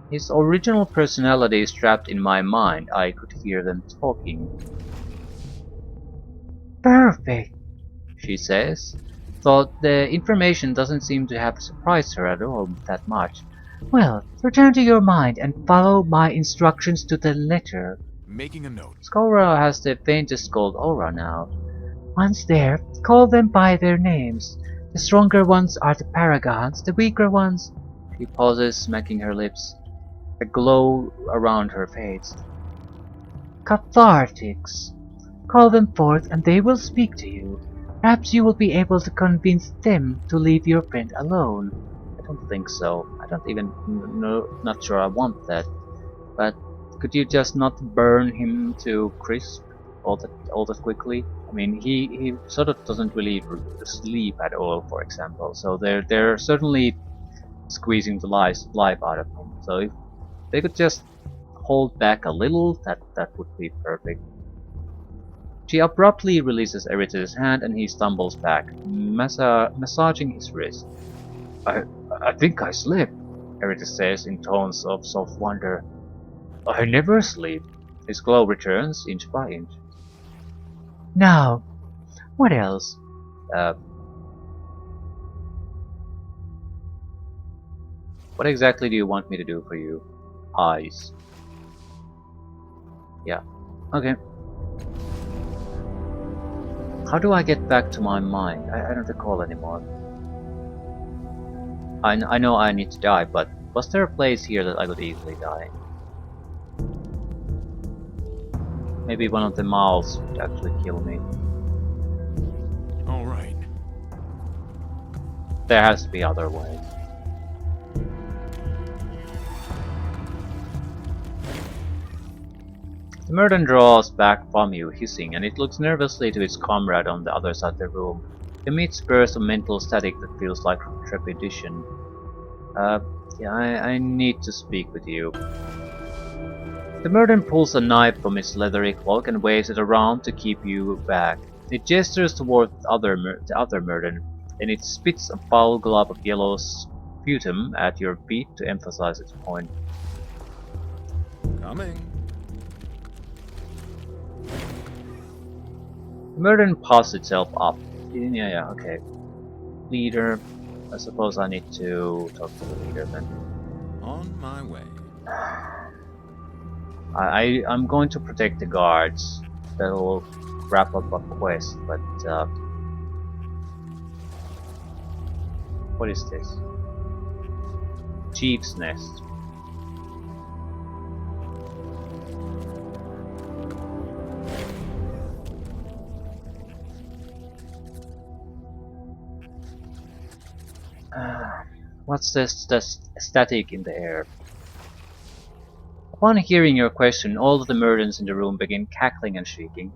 His original personality is trapped in my mind. I could hear them talking. Perfect. She says. though the information doesn't seem to have surprised her at all that much. Well, return to your mind and follow my instructions to the letter. Making a note. Skora has the faintest gold aura now. Once there, call them by their names. The stronger ones are the paragons, the weaker ones. She pauses, smacking her lips. A glow around her fades. Cathartics. Call them forth and they will speak to you. Perhaps you will be able to convince them to leave your friend alone. I don't think so. I don't even know, not sure I want that. But could you just not burn him to crisp all that quickly? I mean, he sort of doesn't really sleep at all, for example. So they're certainly squeezing the life out of him. So if they could just hold back a little, that would be perfect. She abruptly releases Erritis' hand and he stumbles back, massaging his wrist. I think I slept, Erritis says in tones of soft wonder. I never sleep. His glow returns inch by inch. Now, what else? What exactly do you want me to do for you? Eyes. Yeah. Okay. How do I get back to my mind? I don't recall anymore. I know I need to die, but was there a place here that I could easily die? Maybe one of the mouths would actually kill me. All right. There has to be other ways. The Murden draws back from you, hissing, and it looks nervously to its comrade on the other side of the room. It emits bursts of mental static that feels like trepidation. Yeah, I need to speak with you. The Murden pulls a knife from its leathery cloak and waves it around to keep you back. It gestures toward the other Murden, and it spits a foul glob of yellow sputum at your feet to emphasize its point. Coming. The Murden puffs itself up. Yeah, okay. Leader. I suppose I need to talk to the leader then. On my way. I'm going to protect the guards. That will wrap up a quest, but what is this? Chief's Nest. What's this static in the air? Upon hearing your question, all of the Murdens in the room begin cackling and shrieking.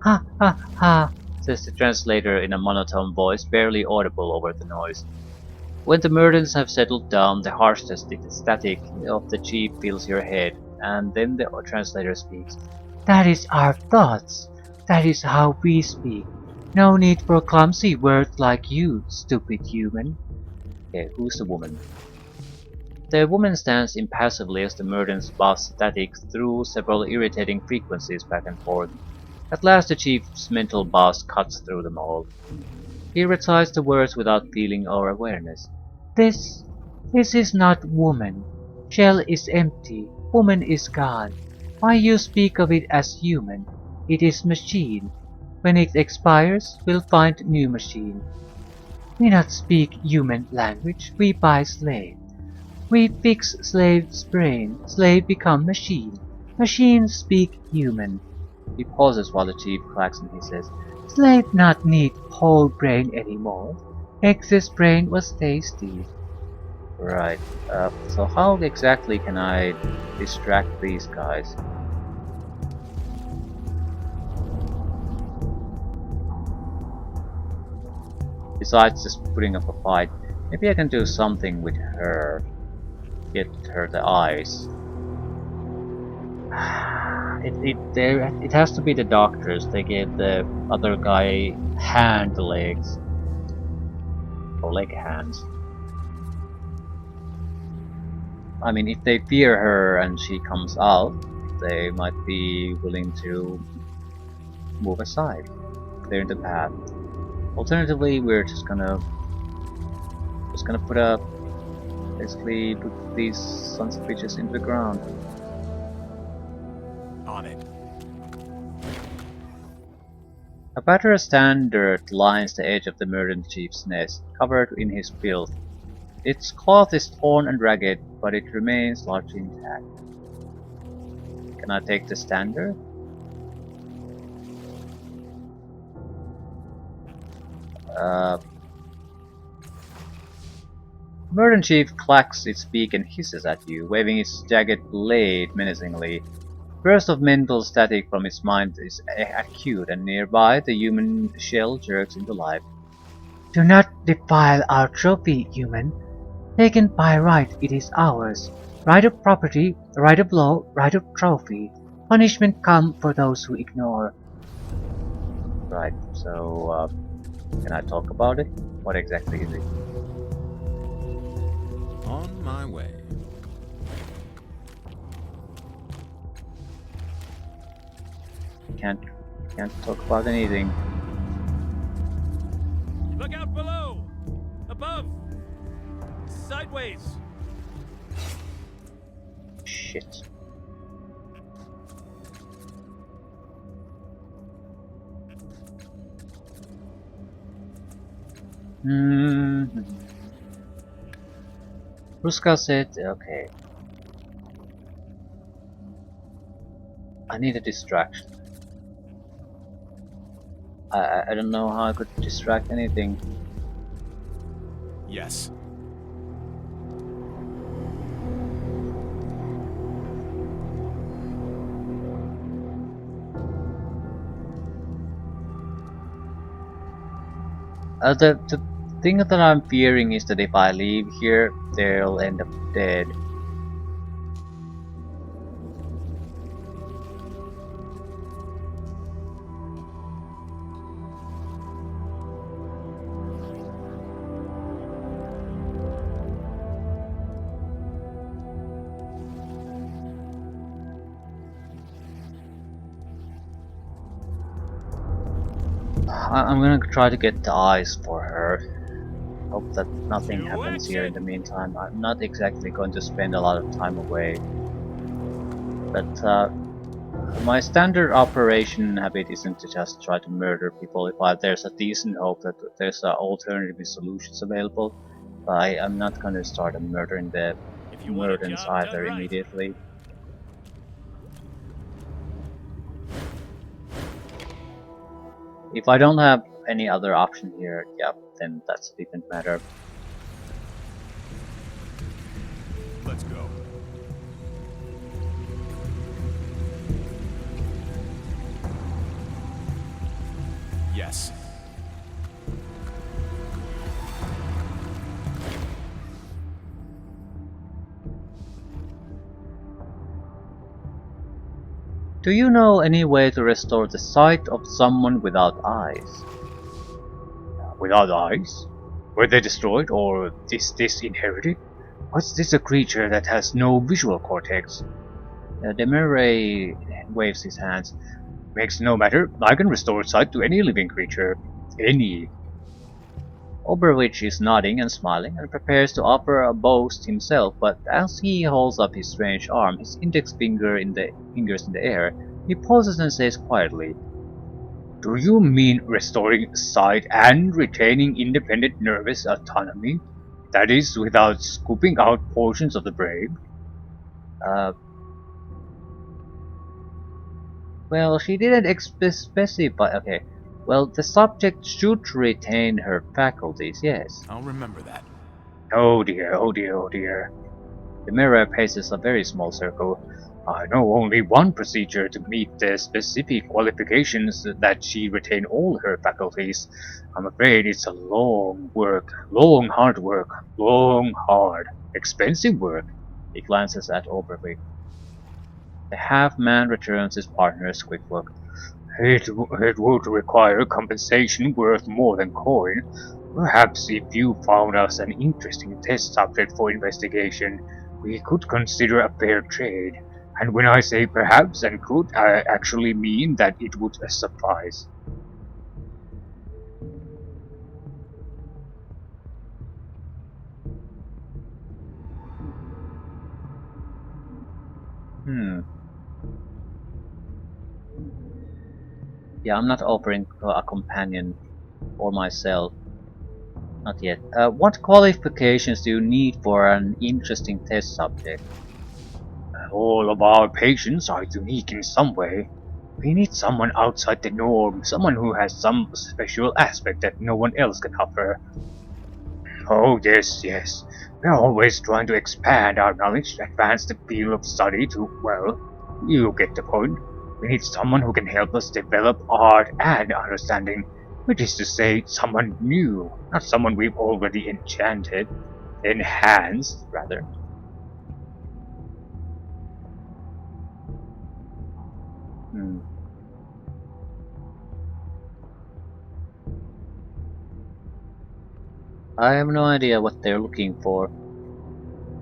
Ha ha ha, Says the translator in a monotone voice, barely audible over the noise. When the Murdens have settled down, the harsh static of the chief fills your head, and then the translator speaks. that is our thoughts. That is how we speak. No need for clumsy words like you, stupid human. Okay, who's the woman? The woman stands impassively as the Murdens buzz static through several irritating frequencies back and forth. At last the chief's mental buzz cuts through them all. He recites the words without feeling or awareness. This is not woman. Shell is empty. Woman is God. Why you speak of it as human? It is machine. When it expires, we'll find new machine. We not speak human language, we buy slave. We fix slave's brain, slave become machine. Machine speak human. He pauses while the chief clacks and he says, Slave not need whole brain anymore. Excess brain was tasty. right, so how exactly can I distract these guys? Besides just putting up a fight, maybe I can do something with her. Get her the eyes. It has to be the doctors. They gave the other guy hand legs. Or leg hands. I mean, if they fear her and she comes out, they might be willing to move aside, clear the path. Alternatively, we're just gonna put a basically put these sons of bitches into the ground. On it. A battered standard lines the edge of the murdered chief's nest, covered in his filth. Its cloth is torn and ragged, but it remains largely intact. Can I take the standard? Murder Chief clacks its beak and hisses at you, waving its jagged blade menacingly. Burst of mental static from its mind is acute, and nearby the human shell jerks into life. Do not defile our trophy, human. Taken by right, it is ours. Right of property, right of law, right of trophy. Punishment come for those who ignore. Right, so can I talk about it? What exactly is it? On my way. Can't talk about anything. Look out below! Above! Sideways! Shit. Ruska said, okay. I need a distraction. I don't know how I could distract anything. Yes. The thing that I'm fearing is that if I leave here, they'll end up dead. I'm gonna try to get the eyes for her. Hope that nothing happens here in the meantime. I'm not exactly going to spend a lot of time away. But my standard operation habit isn't to just try to murder people if there's a decent hope that there's alternative solutions available. I'm not going to start murdering the murderers either immediately. If I don't have any other option here, yeah, then that's a different matter. Let's go. Yes. Do you know any way to restore the sight of someone without eyes? Without eyes? Were they destroyed, or is this inherited? What's this a creature that has no visual cortex? Demere waves his hands. Makes no matter, I can restore sight to any living creature. Any. Oberwitch is nodding and smiling and prepares to offer a boast himself, but as he holds up his strange arm, his index fingers in the air, he pauses and says quietly, Do you mean restoring sight and retaining independent nervous autonomy? That is, without scooping out portions of the brain? Well, she didn't specify. Okay. Well, the subject should retain her faculties, yes. I'll remember that. Oh dear, oh dear, oh dear. The mirror paces a very small circle. I know only one procedure to meet the specific qualifications that she retain all her faculties. I'm afraid it's a long work, long hard work, long hard, expensive work. He glances at Oberwick. The half-man returns his partner's quick look. It would require compensation worth more than coin. Perhaps if you found us an interesting test subject for investigation, we could consider a fair trade. And when I say perhaps and could, I actually mean that it would suffice. Hmm. Yeah, I'm not offering a companion for myself. Not yet. What qualifications do you need for an interesting test subject? All of our patients are unique in some way. We need someone outside the norm, someone who has some special aspect that no one else can offer. Oh, yes, yes. We're always trying to expand our knowledge, advance the field of study to, well, you get the point. We need someone who can help us develop art and understanding, which is to say, someone new, not someone we've already enchanted, enhanced, rather. Hmm. I have no idea what they're looking for.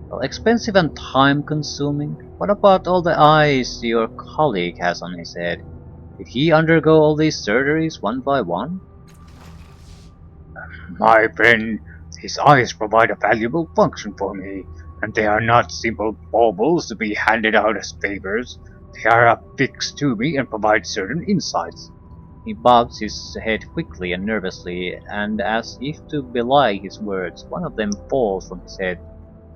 Well, expensive and time consuming? What about all the eyes your colleague has on his head? Did he undergo all these surgeries one by one? My friend, his eyes provide a valuable function for me, and they are not simple baubles to be handed out as favors. They are affixed to me and provide certain insights. He bobs his head quickly and nervously, and as if to belie his words, one of them falls from his head.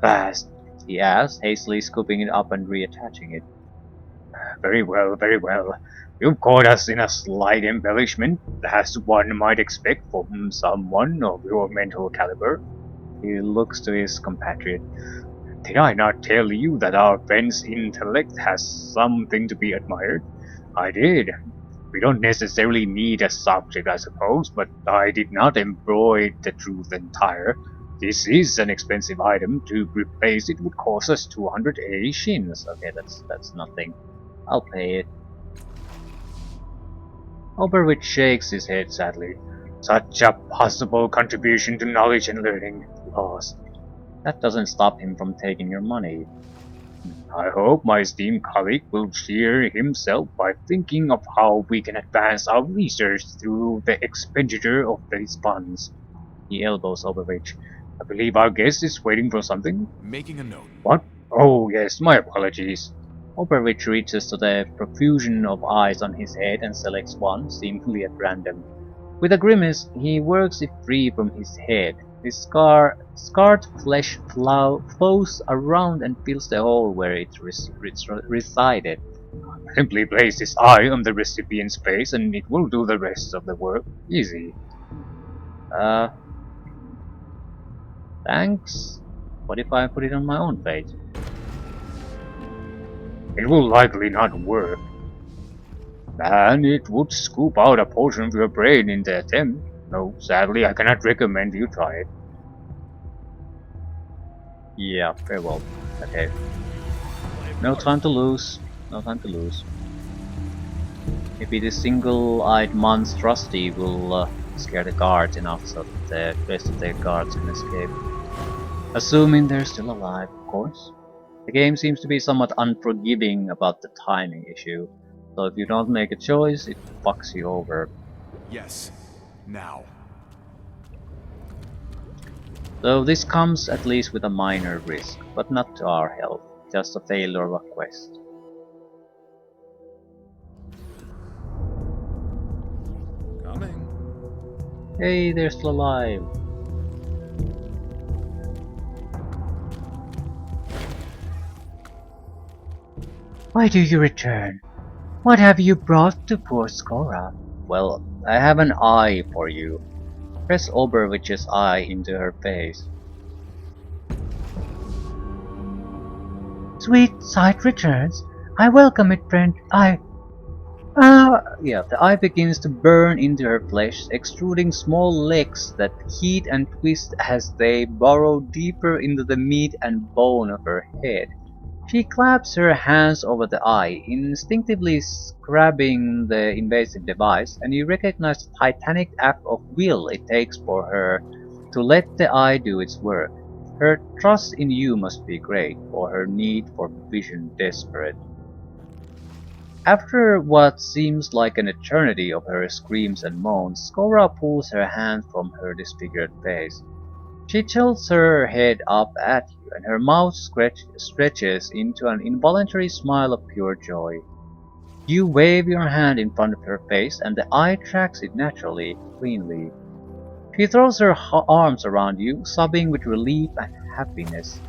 Fast. He asks, hastily scooping it up and reattaching it. Very well, very well. You've caught us in a slight embellishment, as one might expect from someone of your mental caliber. He looks to his compatriot. Did I not tell you that our friend's intellect has something to be admired? I did. We don't necessarily need a subject, I suppose, but I did not embroid the truth entire. This is an expensive item. To replace it would cost us 200 A shins. Okay, that's nothing. I'll pay it. Oberwitch shakes his head sadly. Such a possible contribution to knowledge and learning lost. That doesn't stop him from taking your money. I hope my esteemed colleague will cheer himself by thinking of how we can advance our research through the expenditure of these funds. He elbows Oberwitch. I believe our guest is waiting for something. Making a note. What? Oh, yes, my apologies. Oberwitch reaches to the profusion of eyes on his head and selects one, seemingly at random. With a grimace, he works it free from his head. His scarred flesh flows around and fills the hole where it resided. Simply place this eye on the recipient's face and it will do the rest of the work. Easy. Uh, thanks. What if I put it on my own face? It will likely not work. And it would scoop out a portion of your brain in the attempt. No, sadly, I cannot recommend you try it. Yeah, very well. Okay. No time to lose. No time to lose. Maybe this single-eyed monstrosity will scare the guards enough so that the rest of the guards can escape. Assuming they're still alive, of course. The game seems to be somewhat unforgiving about the timing issue, so if you don't make a choice, it fucks you over. Yes. Now. So this comes at least with a minor risk, but not to our health, just a failure of a quest. Coming. Hey, they're still alive! Why do you return? What have you brought to poor Skora? Well, I have an eye for you. Press Oberwitch's eye into her face. Sweet sight returns. I welcome it, friend. Yeah, the eye begins to burn into her flesh, extruding small legs that heat and twist as they burrow deeper into the meat and bone of her head. She claps her hands over the eye, instinctively scrubbing the invasive device, and you recognize the titanic act of will it takes for her to let the eye do its work. Her trust in you must be great, or her need for vision desperate. After what seems like an eternity of her screams and moans, Skora pulls her hand from her disfigured face. She tilts her head up at you, and her mouth stretches into an involuntary smile of pure joy. You wave your hand in front of her face, and the eye tracks it naturally, cleanly. She throws her arms around you, sobbing with relief and happiness.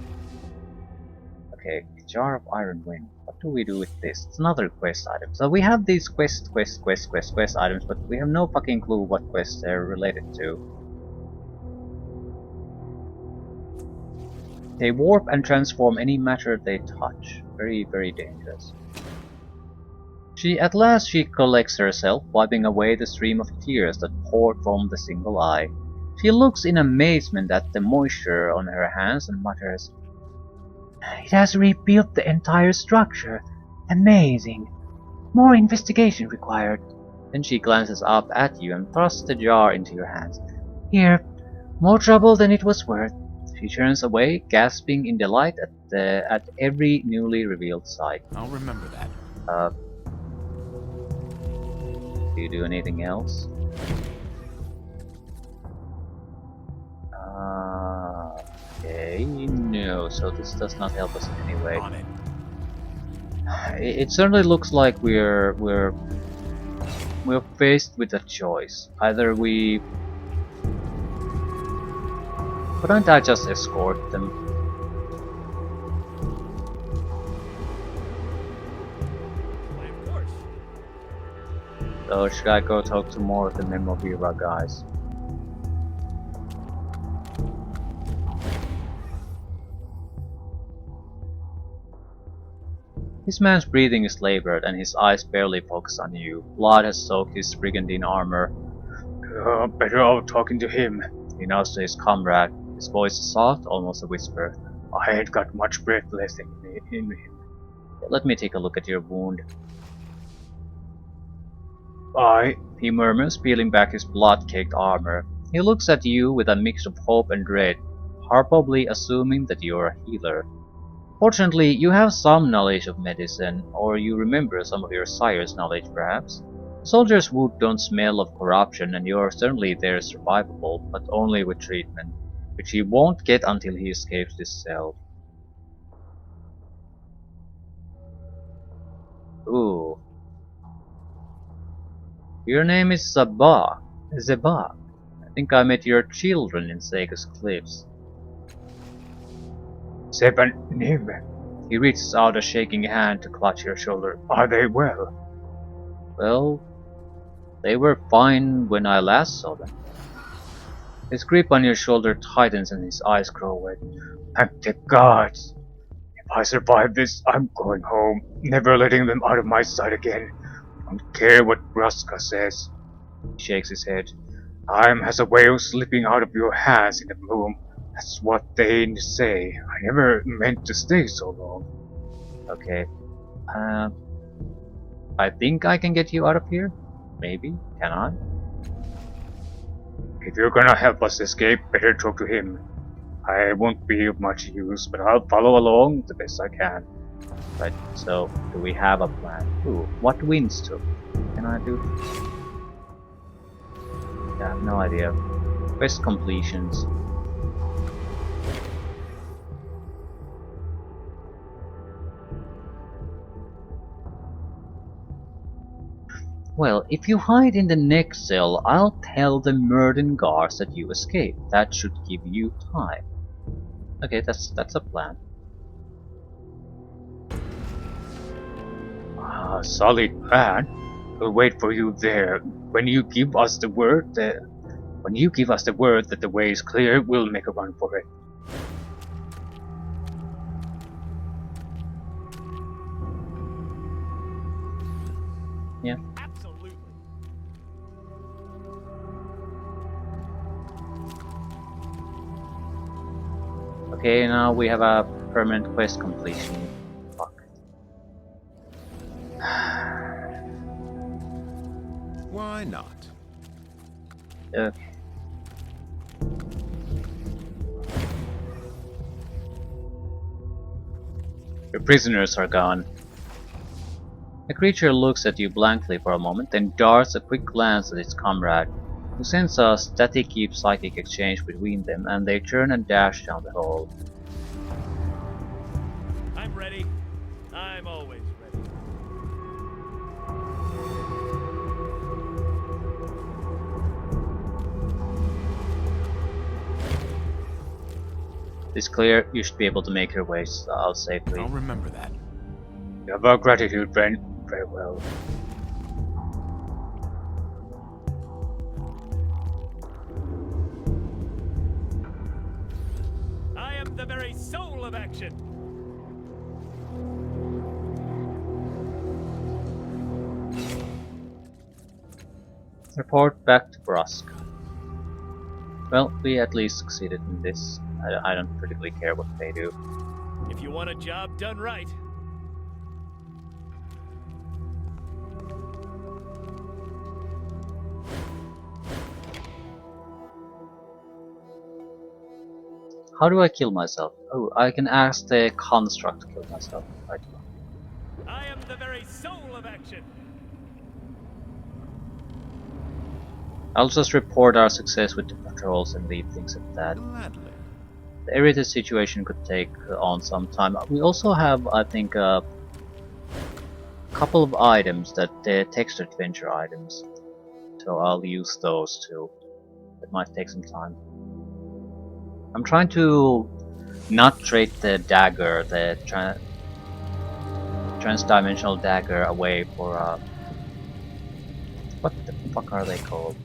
Okay, Jar of Iron Wind. What do we do with this? It's another quest item. So we have these quest items, but we have no fucking clue what quests they're related to. They warp and transform any matter they touch. Very, very dangerous. At last she collects herself, wiping away the stream of tears that poured from the single eye. She looks in amazement at the moisture on her hands and mutters, It has rebuilt the entire structure. Amazing. More investigation required. Then she glances up at you and thrusts the jar into your hands. Here, more trouble than it was worth. She turns away, gasping in delight at every newly revealed sight. I'll remember that. Do you do anything else? Okay, no, so this does not help us in any way. On it. It certainly looks like we're faced with a choice. Either we... Couldn't I just escort them? Why, of course. So should I go talk to more of the Memovira guys? This man's breathing is labored and his eyes barely focus on you. Blood has soaked his brigandine armor. Better out talking to him. He nods to his comrade. His voice is soft, almost a whisper. I ain't got much breath left in me. Let me take a look at your wound. He murmurs, peeling back his blood-caked armor. He looks at you with a mix of hope and dread, probably assuming that you're a healer. Fortunately, you have some knowledge of medicine, or you remember some of your sire's knowledge perhaps. Soldiers' wood don't smell of corruption, and you're certainly there survivable, but only with treatment, which he won't get until he escapes this cell. Ooh. Your name is Zebak. I think I met your children in Sega's Cliffs. Sebanim. He reaches out a shaking hand to clutch your shoulder. Are they well? Well, they were fine when I last saw them. His grip on your shoulder tightens and his eyes grow wet. Thank the gods. If I survive this, I'm going home, never letting them out of my sight again. Don't care what Ruska says. He shakes his head. Time has a way of slipping out of your hands in the bloom. That's what they say. I never meant to stay so long. Okay. I think I can get you out of here? Maybe? Can I? If you're gonna help us escape, better talk to him. I won't be of much use, but I'll follow along the best I can. Right, so do we have a plan? Ooh, what winds took? Can I do? Yeah, I have no idea. Quest completions. Well, if you hide in the next cell, I'll tell the Murden guards that you escaped. That should give you time. Okay, that's a plan. Solid plan. We'll wait for you there. When you give us the word that the way is clear, we'll make a run for it. Yeah. Absolutely. Okay, now we have a permanent quest completion. Fuck. Why not? Okay. Your prisoners are gone. The creature looks at you blankly for a moment, then darts a quick glance at its comrade. You sense a static psychic exchange between them, and they turn and dash down the hall. I'm ready. I'm always ready. It's clear you should be able to make your way out safely. I'll remember that. You have our gratitude, friend. Very well. I am the very soul of action. Report back to Brusk. Well, we at least succeeded in this. I don't particularly care what they do. If you want a job done right, How do I kill myself? Oh, I can ask the construct to kill myself. Right. I am the very soul of action. I'll just report our success with the patrols and leave things at that. Gladly. The Erritis situation could take on some time. We also have, I think, a couple of items that they're text adventure items. So I'll use those too. It might take some time. I'm trying to not trade the dagger, the transdimensional dagger, away for what the fuck are they called?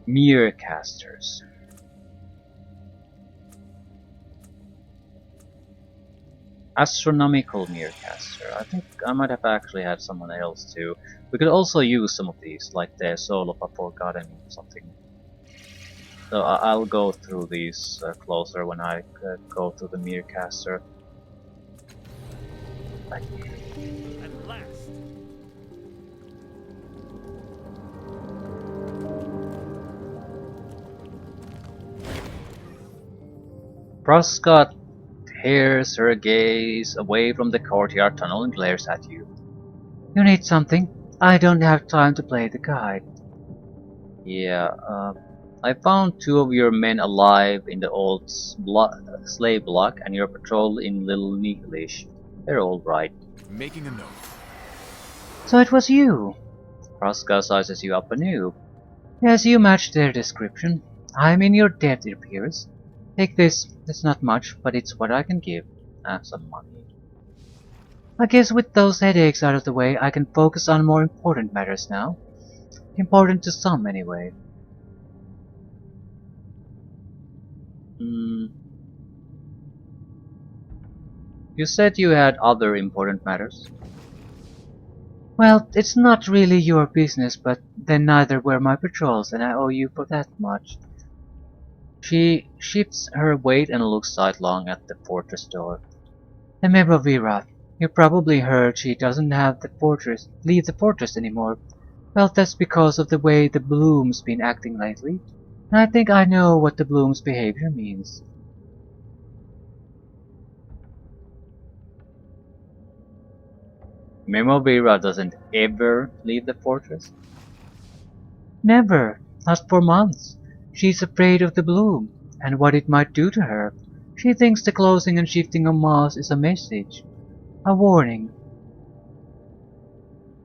Mirror casters. Astronomical mirror caster. I think I might have actually had someone else too. We could also use some of these, like the Soul of a Forgotten or something. So I'll go through these closer when I go through the mirror caster. At last. Prescott tears her gaze away from the courtyard tunnel and glares at you. You need something? I don't have time to play the guide. Yeah, I found 2 of your men alive in the old slave block and your patrol in Little Nihilish. They're alright. Making a note. So it was you. Praska sizes you up anew. Yes, you match their description. I'm in your debt, it appears. Take this. It's not much, but it's what I can give. Some money. I guess with those headaches out of the way, I can focus on more important matters now. Important to some, anyway. You said you had other important matters. Well, it's not really your business, but then neither were my patrols, and I owe you for that much. She shifts her weight and looks sidelong at the fortress door. The Merovira. You probably heard she doesn't have leave the fortress anymore. Well, that's because of the way the Bloom's been acting lately. And I think I know what the Bloom's behavior means. Memovira doesn't ever leave the fortress? Never. Not for months. She's afraid of the Bloom, and what it might do to her. She thinks the closing and shifting of Mars is a message. A warning.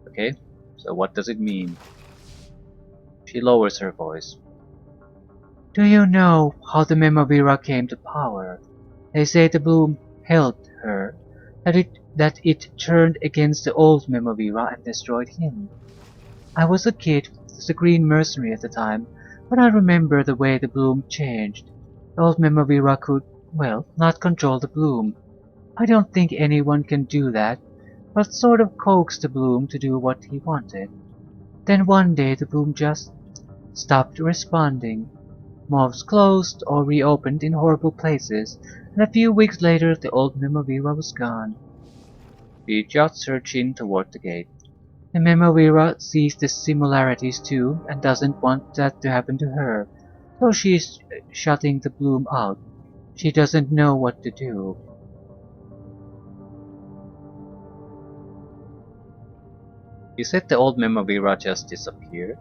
Okay, so what does it mean? She lowers her voice. Do you know how the Memovira came to power? They say the Bloom helped her, that it turned against the old Memovira and destroyed him. I was a kid, just a green mercenary at the time, but I remember the way the Bloom changed. The old Memovira could, well, not control the Bloom. I don't think anyone can do that, but sort of coax the Bloom to do what he wanted. Then one day the Bloom just stopped responding. Mouths closed or reopened in horrible places, and a few weeks later the old Memovira was gone. She juts her chin toward the gate. The Memovira sees the similarities too and doesn't want that to happen to her, so she's shutting the Bloom out. She doesn't know what to do. You said the old Memavira just disappeared?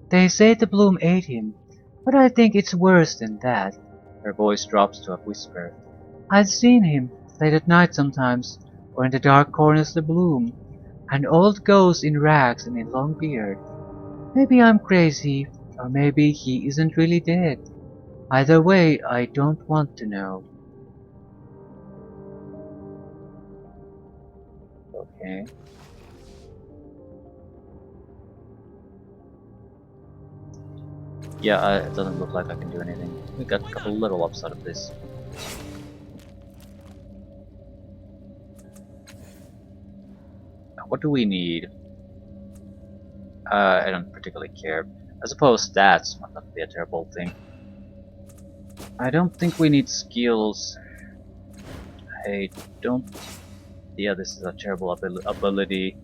They say the bloom ate him, but I think it's worse than that. Her voice drops to a whisper. I've seen him, late at night sometimes, or in the dark corners of the bloom. An old ghost in rags and a long beard. Maybe I'm crazy, or maybe he isn't really dead. Either way, I don't want to know. Okay. Yeah, it doesn't look like I can do anything. We got a little upset of this. What do we need? I don't particularly care. I suppose stats might not be a terrible thing. I don't think we need skills. I don't... Yeah, this is a terrible ability.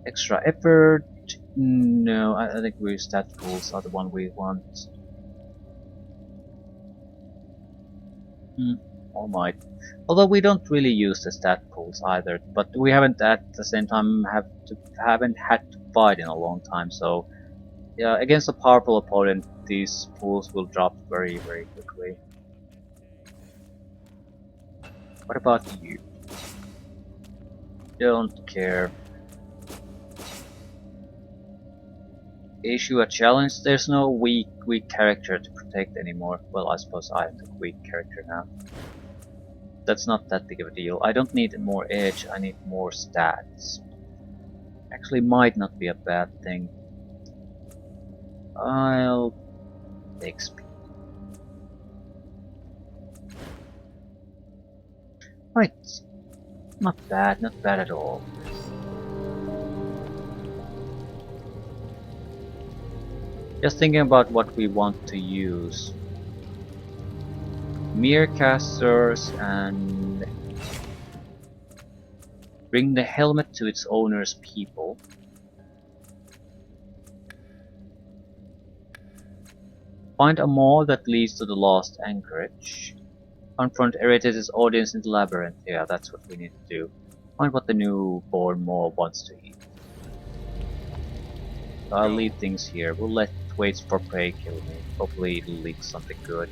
Extra effort? No, I think stat pools are the one we want. All might. Although we don't really use the stat pools either, but we haven't at the same time haven't had to fight in a long time, so yeah, against a powerful opponent these pools will drop very quickly. What about you? Don't care. Issue a challenge. There's no weak character to protect anymore. Well, I suppose I am the weak character now. That's not that big of a deal. I don't need more edge, I need more stats. Actually might not be a bad thing. I'll take speed. Right. Not bad at all. Just thinking about what we want to use. Mere casters and bring the helmet to its owner's people. Find a mall that leads to the lost anchorage. Confront Erritis' audience in the labyrinth. Yeah, that's what we need to do. Find what the newborn mall wants to eat. So I'll leave things here. We'll let Waits for Prey kill me. Hopefully it'll lead to something good.